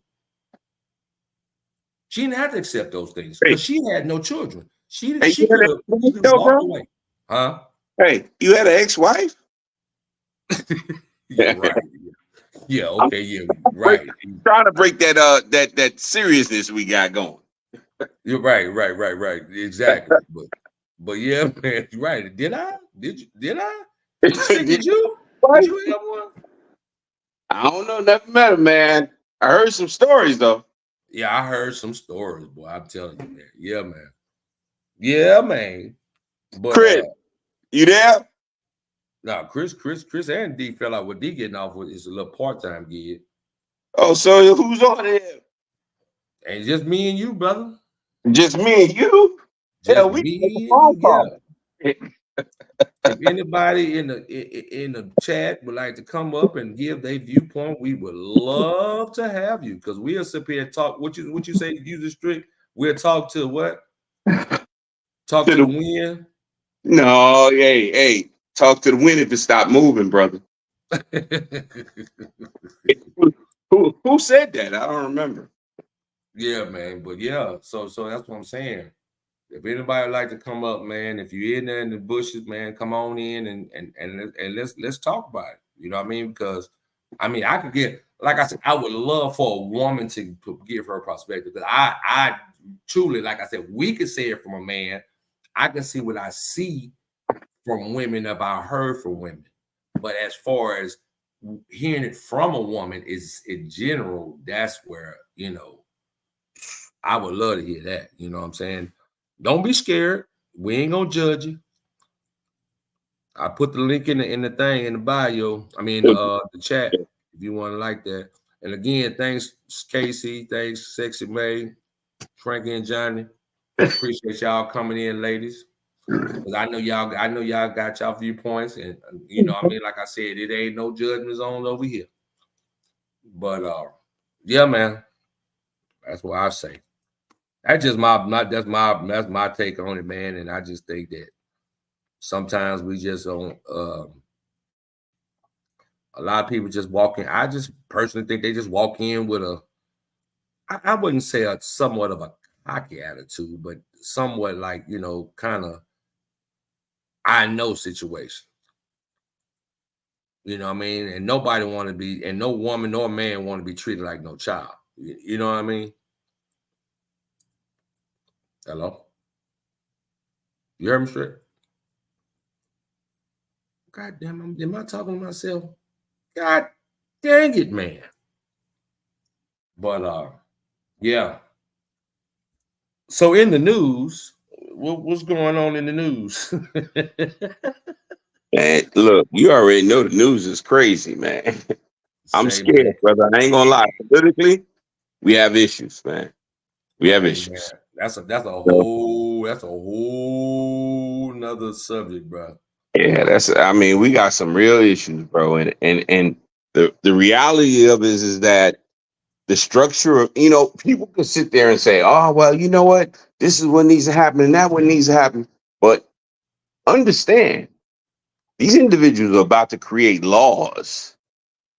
She didn't have to accept those things because she had no children. She could have walked away. Huh? Hey, you had an ex-wife? Yeah, right. Yeah, okay, yeah, right. Trying to break that seriousness we got going. You're right. Exactly. But yeah, man, you're right. Did I? Did you? Did you have one? I don't know, never met him, man. I heard some stories though. Yeah, I heard some stories, boy. I'm telling you, man. Yeah, man. Yeah, man. But Chris, you there? No, Chris and D fell out with D getting off with is a little part-time gig. Oh, so who's on there? And just me and you, brother. Just me and you? Just me and you, yeah. If anybody in the chat would like to come up and give their viewpoint, we would love to have you because we'll sit here and talk. What you say? Use the strict. We'll talk to what? Talk to the wind. No, hey, talk to the wind if it stopped moving, brother. Who said that? I don't remember. Yeah, man. But yeah, so that's what I'm saying. If anybody would like to come up, man, if you're in there in the bushes, man, come on in and let's talk about it. You know what I mean? Because I mean, I could get, like I said, I would love for a woman to give her perspective. Because I truly, like I said, we could say it from a man. I can see what I see from women if I heard from women. But as far as hearing it from a woman is in general, that's where, you know, I would love to hear that. You know what I'm saying? Don't be scared. We ain't gonna judge you. I put the link in the thing in the bio. I mean the chat if you want to like that. And again, thanks Casey, thanks Sexy May, Frankie and Johnny. Appreciate y'all coming in, ladies. Because I know y'all got y'all viewpoints, and you know, I mean, like I said, it ain't no judgment zone over here. But yeah, man, that's what I say. That's just that's my take on it, man. And I just think that sometimes we just don't. A lot of people just walk in. I just personally think they just walk in with I wouldn't say a somewhat of a cocky attitude, but somewhat like, you know, kind of I know situation. You know what I mean? And nobody want to be, and no woman nor man want to be treated like no child. You know what I mean? Hello? You heard me straight? God damn, am I talking to myself? God dang it, man. But yeah. So in the news, what's going on in the news? Man, look, you already know the news is crazy, man. I'm Say, scared, man. brother. I ain't gonna lie. Politically, we have issues, man. We have Hey, issues. man. That's a So, whole nother subject, bro. yeah, I mean, we got some real issues, bro. And the reality of it is that the structure of, you know, people can sit there and say, oh, well, you know what? This is what needs to happen and that what needs to happen. But understand, these individuals are about to create laws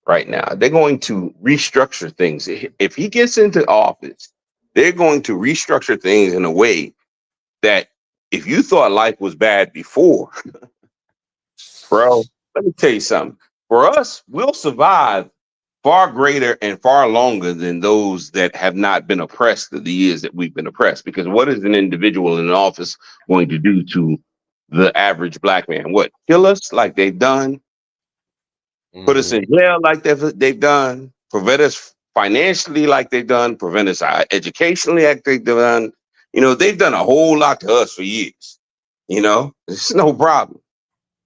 right now. They're going to restructure things. If he gets into office, they're going to restructure things in a way that if you thought life was bad before, bro, let me tell you something. For us, we'll survive far greater and far longer than those that have not been oppressed the years that we've been oppressed. Because what is an individual in office going to do to the average black man? What, kill us like they've done? Put us in jail like they've done? Prevent us financially like they've done? Prevent us educationally like they've done? You know, they've done a whole lot to us for years. You know, it's no problem.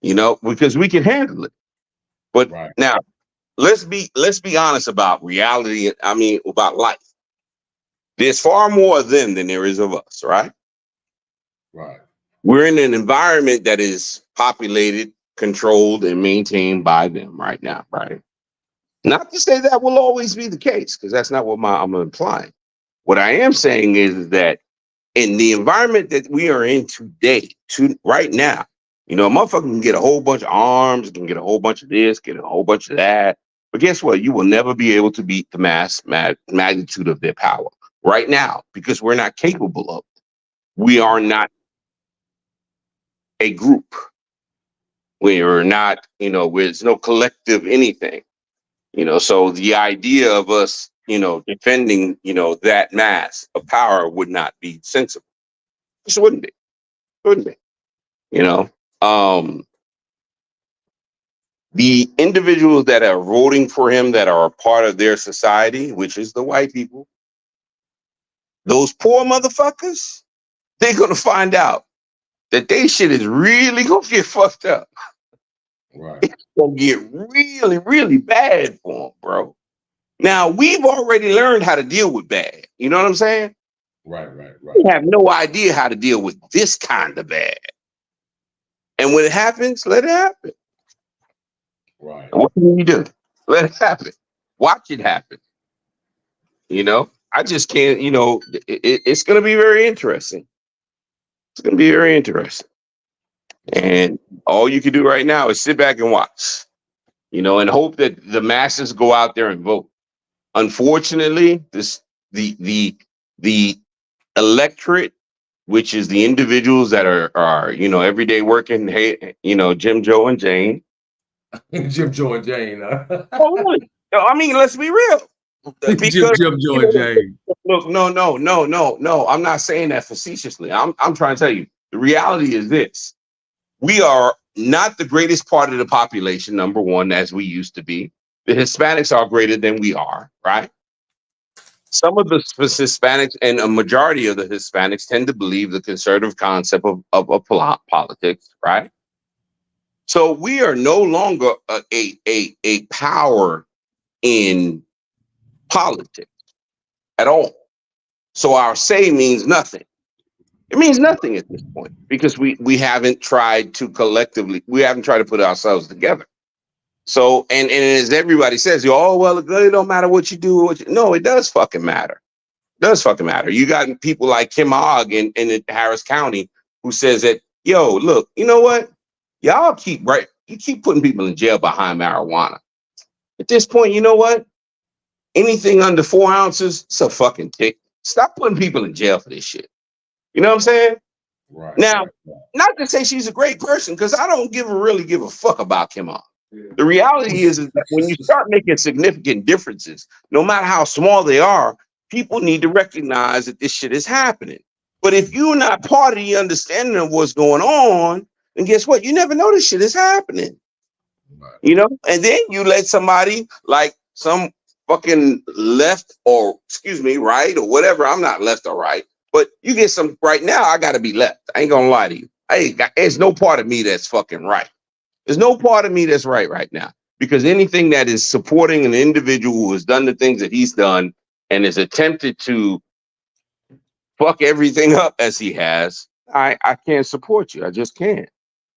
You know, because we can handle it. But Right, now let's be honest about reality. I mean, about life. There's far more of them than there is of us, right? right. We're in an environment that is populated, controlled, and maintained by them right now, right? Not to say that will always be the case, because that's not what I'm implying. What I am saying is that in the environment that we are in today, right now, you know, a motherfucker can get a whole bunch of arms, can get a whole bunch of this, get a whole bunch of that. But guess what? You will never be able to beat the magnitude of their power right now because we're not capable of it. We are not a group. We are not, you know, there's no collective anything, you know. So the idea of us, you know, defending, you know, that mass of power would not be sensible. Just wouldn't be. Wouldn't be. You know. The individuals that are voting for him that are a part of their society, which is the white people, those poor motherfuckers, they're gonna find out that they shit is really gonna get fucked up. Right, It's gonna get really, really bad for them, bro. Now we've already learned how to deal with bad. You know what I'm saying? right, right, We right. have no idea how to deal with this kind of bad. And when it happens, let it happen. Right. And what can you do? Let it happen. Watch it happen. You know, I just can't, you know, it's going to be very interesting. It's going to be very interesting. And all you can do right now is sit back and watch, you know, and hope that the masses go out there and vote. Unfortunately, the electorate, which is the individuals that are you know, everyday working, hey, you know, Jim, Joe, and Jane. Jim, Joe, and Jane. Oh, really? I mean, let's be real. Because Jim, Joe, you and know, Jane. look, no. I'm not saying that facetiously. I'm trying to tell you the reality is this: we are not the greatest part of the population, number one, as we used to be. The Hispanics are greater than we are, right? Some of the Hispanics and a majority of the Hispanics tend to believe the conservative concept of politics, right? So we are no longer a power in politics at all. So our say means nothing. It means nothing at this point because we haven't tried to collectively, we haven't tried to put ourselves together. So, and as everybody says, oh, well, it don't matter what you do. No, it does fucking matter. It does fucking matter. You got people like Kim Ogg in Harris County who says that, yo, look, you know what? Y'all you keep putting people in jail behind marijuana. At this point, you know what? Anything under 4 ounces, it's a fucking tick. Stop putting people in jail for this shit. You know what I'm saying? Right. Now, Right. not to say she's a great person, because I don't really give a fuck about Kim Ogg. The reality is that when you start making significant differences, no matter how small they are, people need to recognize that this shit is happening. But if you're not part of the understanding of what's going on, then guess what? You never know this shit is happening. Right. You know? And then you let somebody like some fucking left or, excuse me, right or whatever. I'm not left or right. But you get some right now, I got to be left. I ain't going to lie to you. There's no part of me that's fucking right. There's no part of me that's right now. Because anything that is supporting an individual who has done the things that he's done and is attempted to fuck everything up as he has, I can't support you. I just can't.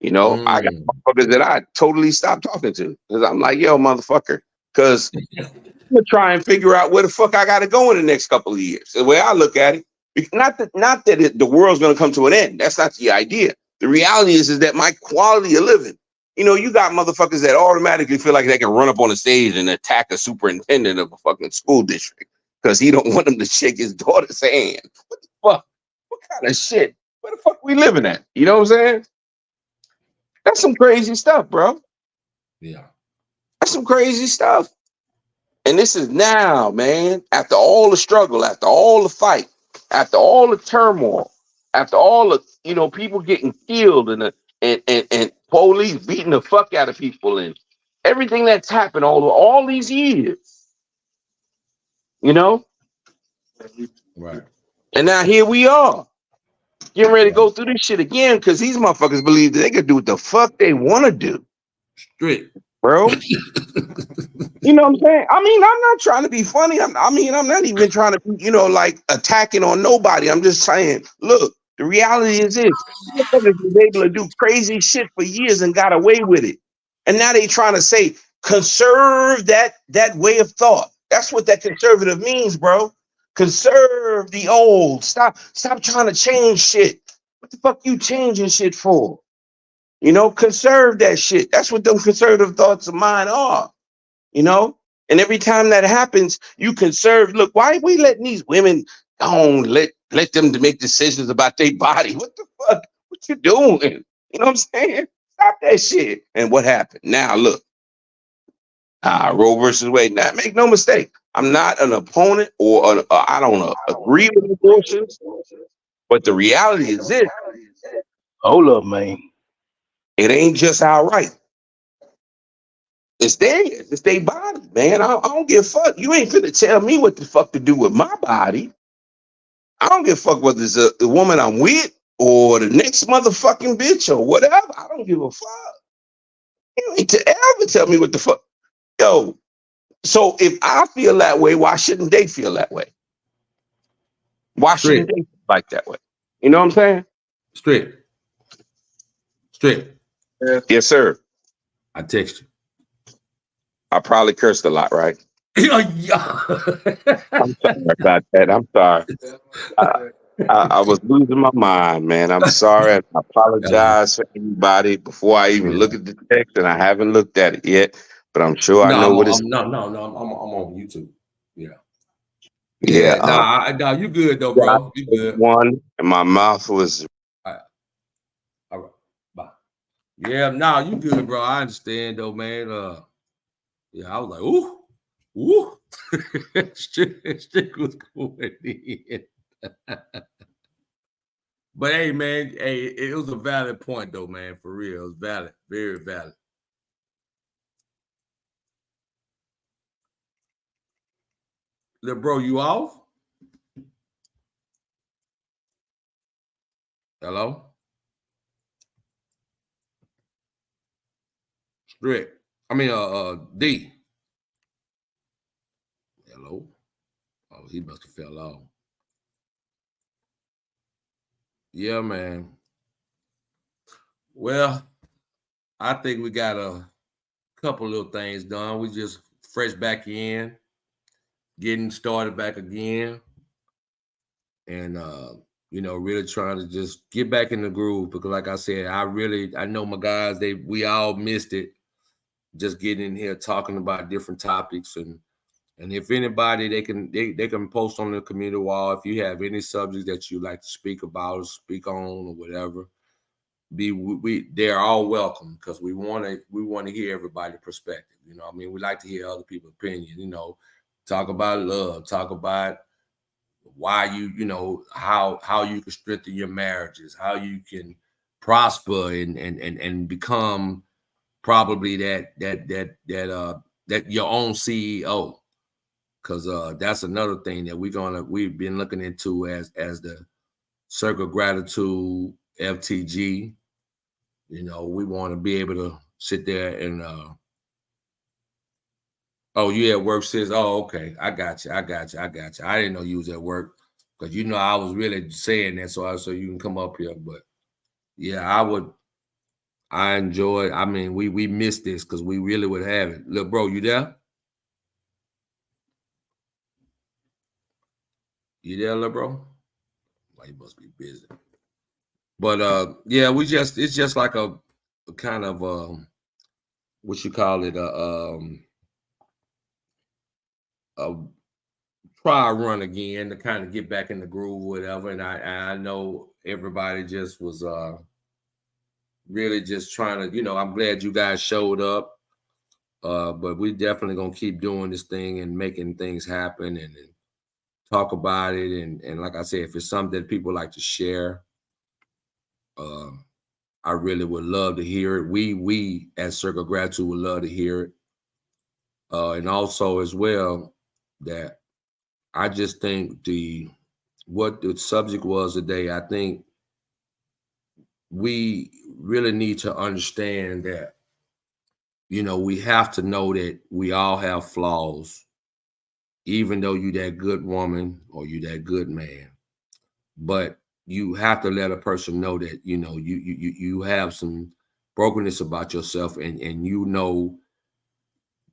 You know, I got motherfuckers that I totally stopped talking to. Because I'm like, yo, motherfucker. Because I'm going to try and figure out where the fuck I got to go in the next couple of years. The way I look at it. Not that the world's going to come to an end. That's not the idea. The reality is that my quality of living, you know, you got motherfuckers that automatically feel like they can run up on the stage and attack a superintendent of a fucking school district because he don't want him to shake his daughter's hand. What the fuck? What kind of shit? Where the fuck we living at? You know what I'm saying? That's some crazy stuff, bro. Yeah. That's some crazy stuff. And this is now, man, after all the struggle, after all the fight, after all the turmoil, after all the, you know, people getting killed and police beating the fuck out of people and everything that's happened all these years, you know? Right. And now here we are, getting ready to go through this shit again because these motherfuckers believe that they can do what the fuck they want to do. Straight. Bro. You know what I'm saying? I mean, I'm not trying to be funny. I'm not even trying to be, you know, like attacking on nobody. I'm just saying, look, the reality is this. Motherfuckers was able to do crazy shit for years and got away with it. And now they trying to say, conserve that way of thought. That's what that conservative means, bro. Conserve the old. Stop trying to change shit. What the fuck you changing shit for? You know, conserve that shit. That's what them conservative thoughts of mine are. You know, and every time that happens, you conserve. Look, why are we letting these women let them to make decisions about their body? What the fuck? What you doing? You know what I'm saying? Stop that shit. And what happened? Now look, Roe versus Wade. Now make no mistake, I'm not an opponent or I don't agree with abortions, but the reality is this: Hold up, man. it ain't just our right. It's theirs. It's their body, man. I don't give a fuck. You ain't finna tell me what the fuck to do with my body. I don't give a fuck whether it's the woman I'm with or the next motherfucking bitch or whatever. I don't give a fuck. You ain't to ever tell me what the fuck. Yo, so if I feel that way, why shouldn't they feel that way? Why Straight. shouldn't they feel like that way? You know what I'm saying? Straight. Yes, sir. I text you. I probably cursed a lot, right? Yeah. I'm sorry about that. I'm sorry. I, I was losing my mind, man. I'm sorry. I apologize for anybody before I even Yeah. look at the text, and I haven't looked at it yet, but I'm sure I No, know what it's. I'm on YouTube. Yeah. Yeah. Yeah. Nah, you good though, God bro. You was good. one, and my mouth was. All right. All right. Bye. Yeah, nah, you good, bro. I understand though, man. Yeah, I was like, ooh. Stick was going in. But hey, man, hey, it was a valid point though, man. For real. It was valid, very valid. Look, bro, you off? Hello? Strick. I mean D. Hello? Oh, he must have fell off. Yeah, man. Well, I think we got a couple little things done. We just fresh back in, getting started back again, and really trying to just get back in the groove because, like I said, I know my guys. We all missed it. Just getting in here talking about different topics and if anybody they can post on the community wall if you have any subjects that you like to speak about or speak on or whatever. They're all welcome because we want to hear everybody's perspective. I mean, we like to hear other people's opinion. Talk about love, talk about why how you can strengthen your marriages, how you can prosper and become probably that your own CEO. Because that's another thing that we've been looking into as the Circle Gratitude FTG. We want to be able to sit there and oh, you at work, sis? Oh, okay. I got you. I didn't know you was at work because I was really saying that so you can come up here. But yeah, I enjoyed. I mean, we missed this because we really would have it. Look, bro, you there? You there, little bro? Well, you must be busy. But yeah, it's just like a kind of what you call it a try run again to kind of get back in the groove, whatever. And I know everybody just was really just trying to, I'm glad you guys showed up. But we definitely gonna keep doing this thing and making things happen and talk about it. And like I said, if it's something that people like to share, uh, I really would love to hear it. We at Circle Gratitude would love to hear it. And also as well that I just think what the subject was today, I think we really need to understand that, we have to know that we all have flaws, even though you that good woman or you that good man. But you have to let a person know that, you have some brokenness about yourself and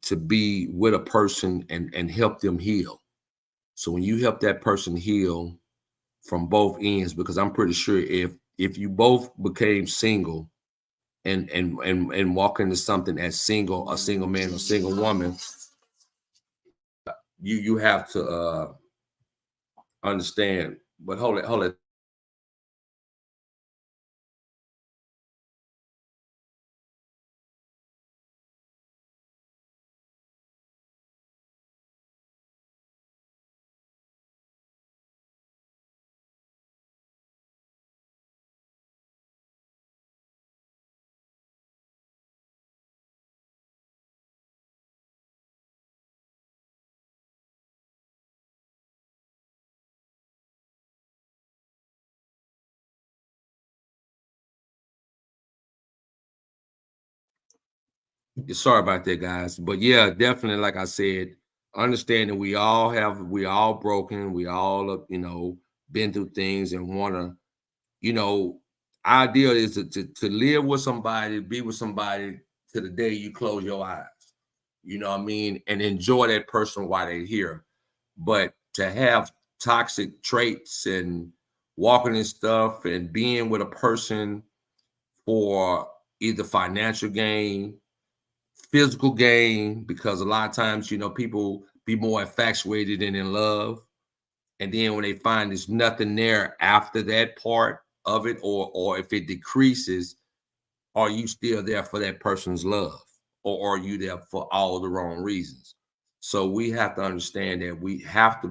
to be with a person and help them heal. So when you help that person heal from both ends, because I'm pretty sure if you both became single and walk into something as a single man or single woman, you have to understand. But hold it. Sorry about that, guys. But yeah, definitely, like I said, understanding we all broken, we all been through things and want to, you know, Ideal is to live with somebody, be with somebody to the day you close your eyes. You know what I mean? And enjoy that person while they're here. But to have toxic traits and walking and stuff and being with a person for either financial gain, physical gain, because a lot of times, you know, people be more infatuated than in love. And then when they find there's nothing there after that part of it, or if it decreases, are you still there for that person's love? Or are you there for all the wrong reasons? So we have to understand that we have to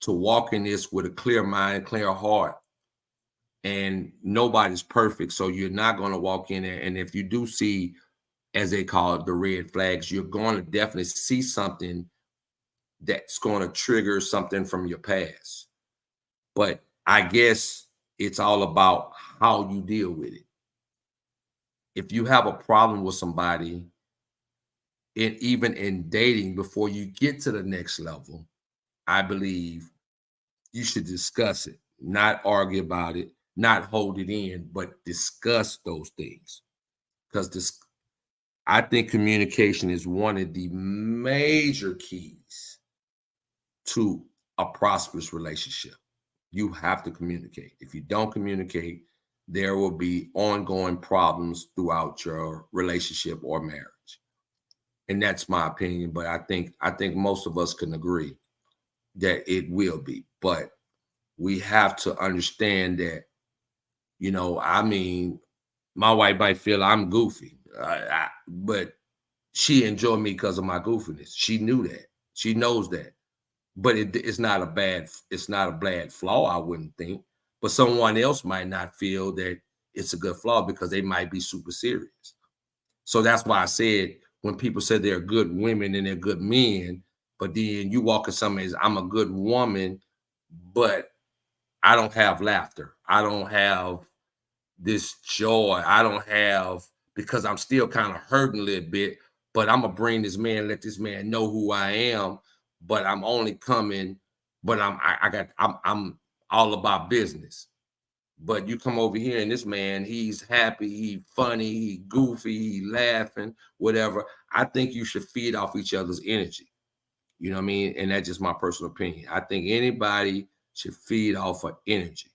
walk in this with a clear mind, clear heart, and nobody's perfect. So you're not going to walk in there. And if you do see, as they call it, the red flags, you're going to definitely see something that's going to trigger something from your past. But I guess it's all about how you deal with it. If you have a problem with somebody, and even in dating before you get to the next level, I believe you should discuss it, not argue about it, not hold it in, but discuss those things. Because I think communication is one of the major keys to a prosperous relationship. You have to communicate. If you don't communicate, there will be ongoing problems throughout your relationship or marriage. And that's my opinion, but I think most of us can agree that it will be. But we have to understand that, you know, I mean, my wife might feel I'm goofy, but she enjoyed me because of my goofiness. She knew that. She knows that. But it's not a bad flaw, I wouldn't think. But someone else might not feel that it's a good flaw because they might be super serious. So that's why I said when people say they're good women and they're good men, but then you walk in somebody's, I'm a good woman, but I don't have laughter. I don't have this joy. I don't have, because I'm still kind of hurting a little bit, but I'm gonna bring this man, let this man know who I am. But I'm only coming, but I'm all about business. But you come over here and this man, he's happy, he funny, he goofy, he laughing, whatever. I think you should feed off each other's energy. You know what I mean? And that's just my personal opinion. I think anybody should feed off of energy,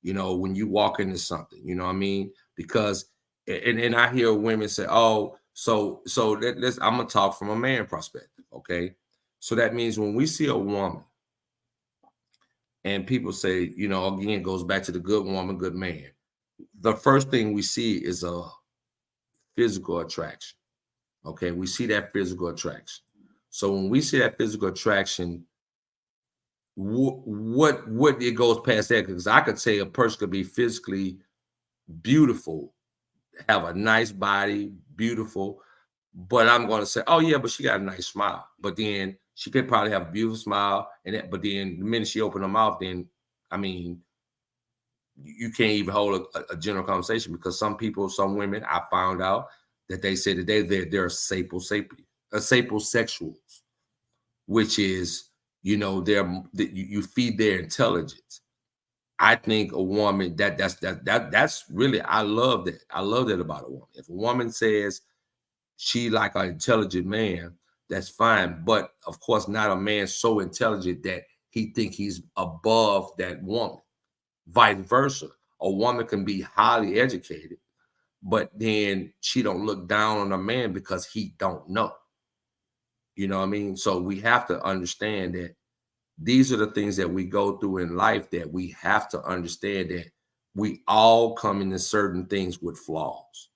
you know, when you walk into something, you know what I mean? Because, and I hear women say, oh, let's, I'm gonna talk from a man perspective, okay? So that means when we see a woman and people say, you know, again, goes back to the good woman, good man. The first thing we see is a physical attraction. Okay, we see that physical attraction. So when we see that physical attraction, what it goes past that? Because I could say a person could be physically beautiful, have a nice body, beautiful, but I'm going to say, oh yeah, but she got a nice smile. But then she could probably have a beautiful smile, but then the minute she opened her mouth, then I mean, you can't even hold a general conversation, because some people, some women, I found out that they say that they're sapiosexuals, which is, you know, you feed their intelligence. I think a woman that's really, I love that. I love that about a woman. If a woman says she like an intelligent man, that's fine. But of course, not a man so intelligent that he think he's above that woman. Vice versa. A woman can be highly educated, but then she don't look down on a man because he don't know. You know what I mean? So we have to understand that these are the things that we go through in life, that we have to understand that we all come into certain things with flaws.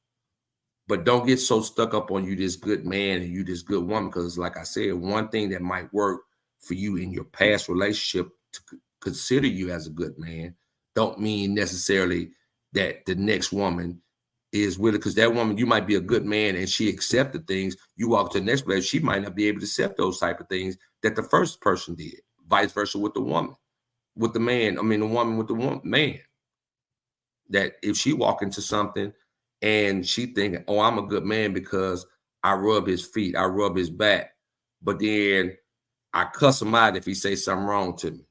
But don't get so stuck up on you this good man and you this good woman, because like I said, one thing that might work for you in your past relationship to consider you as a good man don't mean necessarily that the next woman is with it, because that woman, you might be a good man and she accepted things. You walk to the next place, she might not be able to accept those type of things that the first person did. Vice versa with the woman, with the man. I mean, the woman with the man. That if she walk into something and she thinking, oh, I'm a good man because I rub his feet, I rub his back, but then I cuss him out if he say something wrong to me.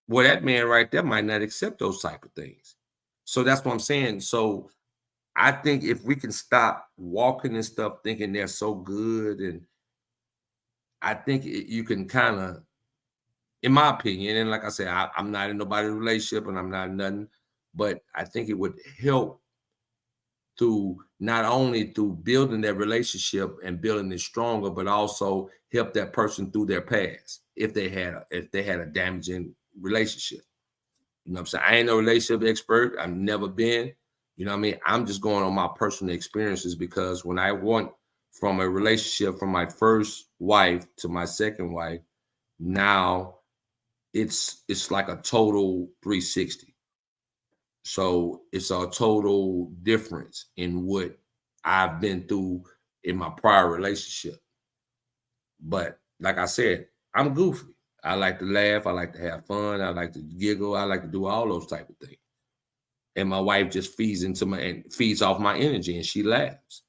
Well, that man right there might not accept those type of things. So that's what I'm saying. So I think if we can stop walking and stuff thinking they're so good, and I think you can kind of, in my opinion, and like I said, I'm not in nobody's relationship and I'm not nothing, but I think it would help through not only through building that relationship and building it stronger, but also help that person through their past if they had a damaging relationship. You know what I'm saying? I ain't no relationship expert. I've never been. You know what I mean? I'm just going on my personal experiences, because when I went from a relationship from my first wife to my second wife, now it's like a total 360. So it's a total difference in what I've been through in my prior relationship. But like I said, I'm goofy. I like to laugh. I like to have fun. I like to giggle. I like to do all those type of things. And my wife just feeds off my energy, and she laughs.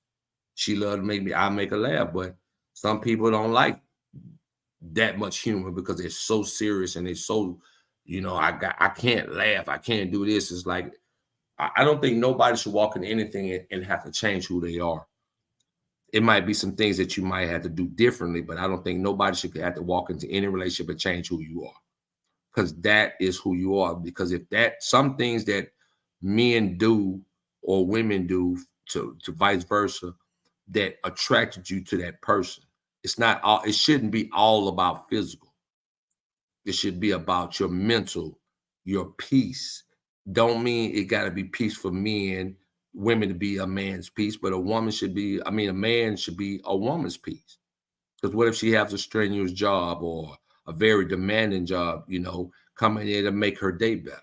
She loves to make me. I make her laugh, but some people don't like that much humor because they're so serious and they're so, I can't laugh. I can't do this. It's like I don't think nobody should walk into anything and have to change who they are. It might be some things that you might have to do differently, but I don't think nobody should have to walk into any relationship and change who you are, because that is who you are. Because if some things that men do or women do to vice versa that attracted you to that person, it shouldn't be all about physical. It should be about your mental, your peace. Don't mean it got to be peace for women to be a man's peace, but a man should be a woman's peace. Because what if she has a strenuous job or a very demanding job, coming in to make her day better?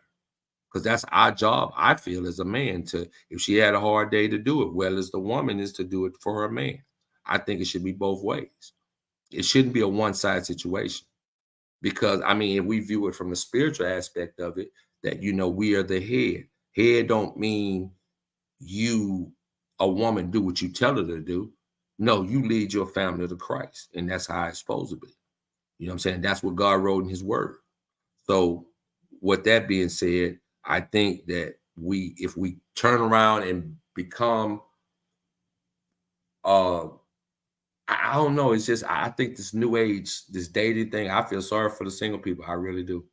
Because that's our job, I feel, as a man, if she had a hard day, to do it well as the woman is to do it for her man. I think it should be both ways. It shouldn't be a one-side situation. Because if we view it from a spiritual aspect of it, that we are the head. Head don't mean a woman do what you tell her to do. No, you lead your family to Christ, and that's how it's supposed to be. You know what I'm saying? That's what God wrote in His Word. So, with that being said, I think that if we turn around and become, I don't know. It's just I think this new age, this dating thing. I feel sorry for the single people. I really do.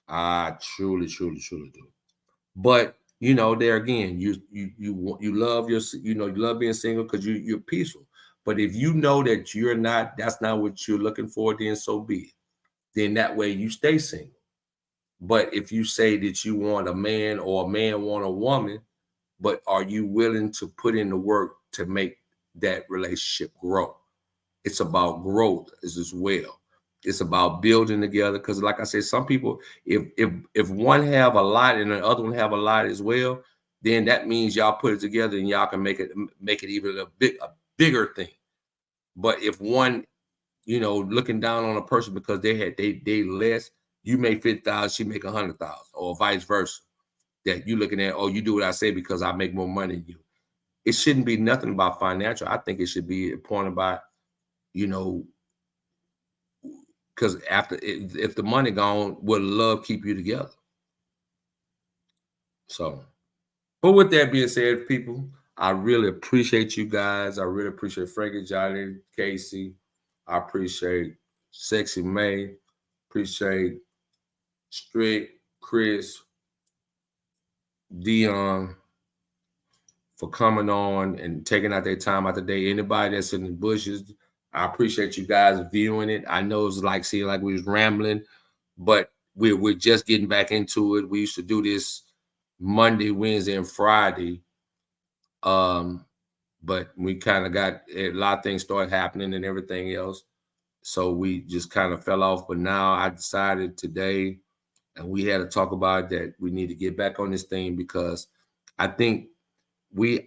I truly, truly, truly do. But there again, you love you love being single because you're peaceful. But if you know that that's not what you're looking for, then so be it. Then that way you stay single. But if you say that you want a man or a man want a woman, but are you willing to put in the work to make that relationship grow? It's about growth as well. It's about building together. Because like I said, some people, if one have a lot and the other one have a lot as well, then that means y'all put it together and y'all can make it even a bigger thing. But if one, looking down on a person because they less, you make 50,000, she make 100,000, or vice versa. That you looking at, oh, you do what I say because I make more money than you. It shouldn't be nothing about financial. I think it should be a point about, because if the money gone, will love keep you together? So, but with that being said, people, I really appreciate you guys. I really appreciate Frankie, Johnny, Casey. I appreciate Sexy May. Appreciate Strick, Chris, Dion for coming on and taking out their time out the day. Anybody that's in the bushes, I appreciate you guys viewing it. I know it's like seeing like we was rambling, but we're just getting back into it. We used to do this Monday, Wednesday, and Friday. But we kind of got a lot of things started happening and everything else. So we just kind of fell off. But now I decided today, and we had to talk about that we need to get back on this thing, because I think the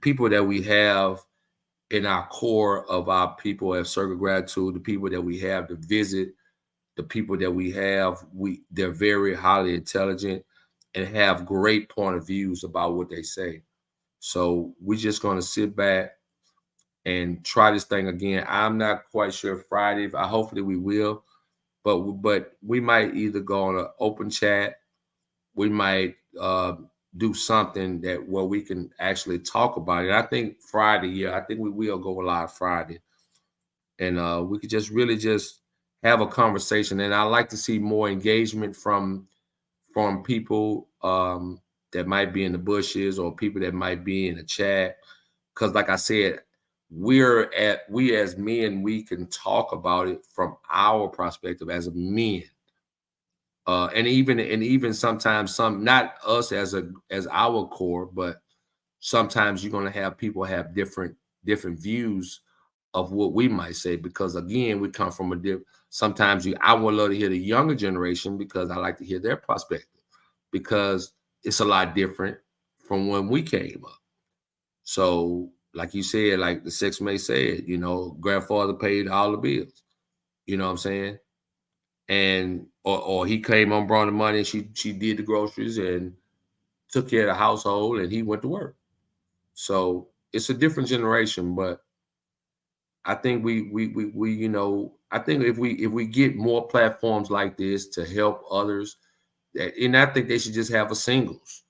people that we have in our core of our people at Circle Gratitude, the people that we have to visit, the people that we have, they're very highly intelligent and have great point of views about what they say. So we're just going to sit back and try this thing again. I'm not quite sure Friday. Hopefully we will. but we might either go on an open chat. We might do something that where we can actually talk about it. I think Friday, yeah, I think we will go live Friday, and we could just really just have a conversation. And I like to see more engagement from people that might be in the bushes or people that might be in the chat. Because, like I said, we as men, we can talk about it from our perspective as men. And even sometimes some, not us as our core, but sometimes you're going to have people have different views of what we might say, because again, we come from a different. Sometimes I would love to hear the younger generation, because I like to hear their perspective, because it's a lot different from when we came up. So, like you said, like the Six May said, grandfather paid all the bills. You know what I'm saying? And or he came on, brought the money, she did the groceries and took care of the household, and he went to work. So it's a different generation, but I think we I think if we get more platforms like this to help others, and I think they should just have a singles,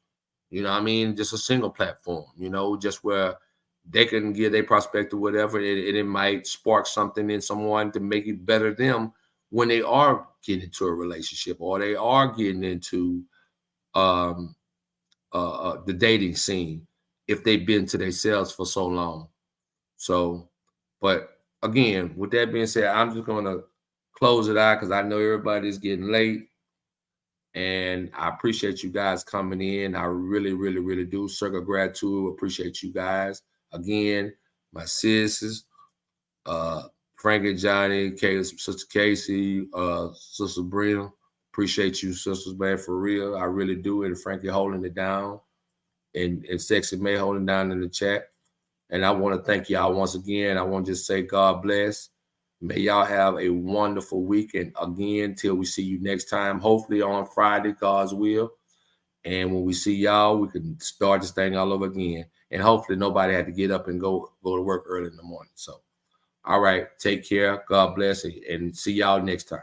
what I mean, just a single platform, just where they can give their perspective, whatever, and it might spark something in someone to make it better them when they are getting into a relationship, or they are getting into the dating scene, if they've been to themselves for so long. So, but again, with that being said, I'm just going to close it out, because I know everybody's getting late. And I appreciate you guys coming in. I really, really, really do. Circle gratitude. Appreciate you guys. Again, my sisters, Frank and Johnny, Sister Casey, Sister Sabrina. Appreciate you, sisters, man, for real. I really do. And Frankie holding it down, and Sexy May holding down in the chat. And I want to thank y'all once again. I want to just say God bless. May y'all have a wonderful week. And again, till we see you next time, hopefully on Friday, God's will. And when we see y'all, we can start this thing all over again. And hopefully nobody had to get up and go to work early in the morning. So, all right, take care. God bless, and see y'all next time.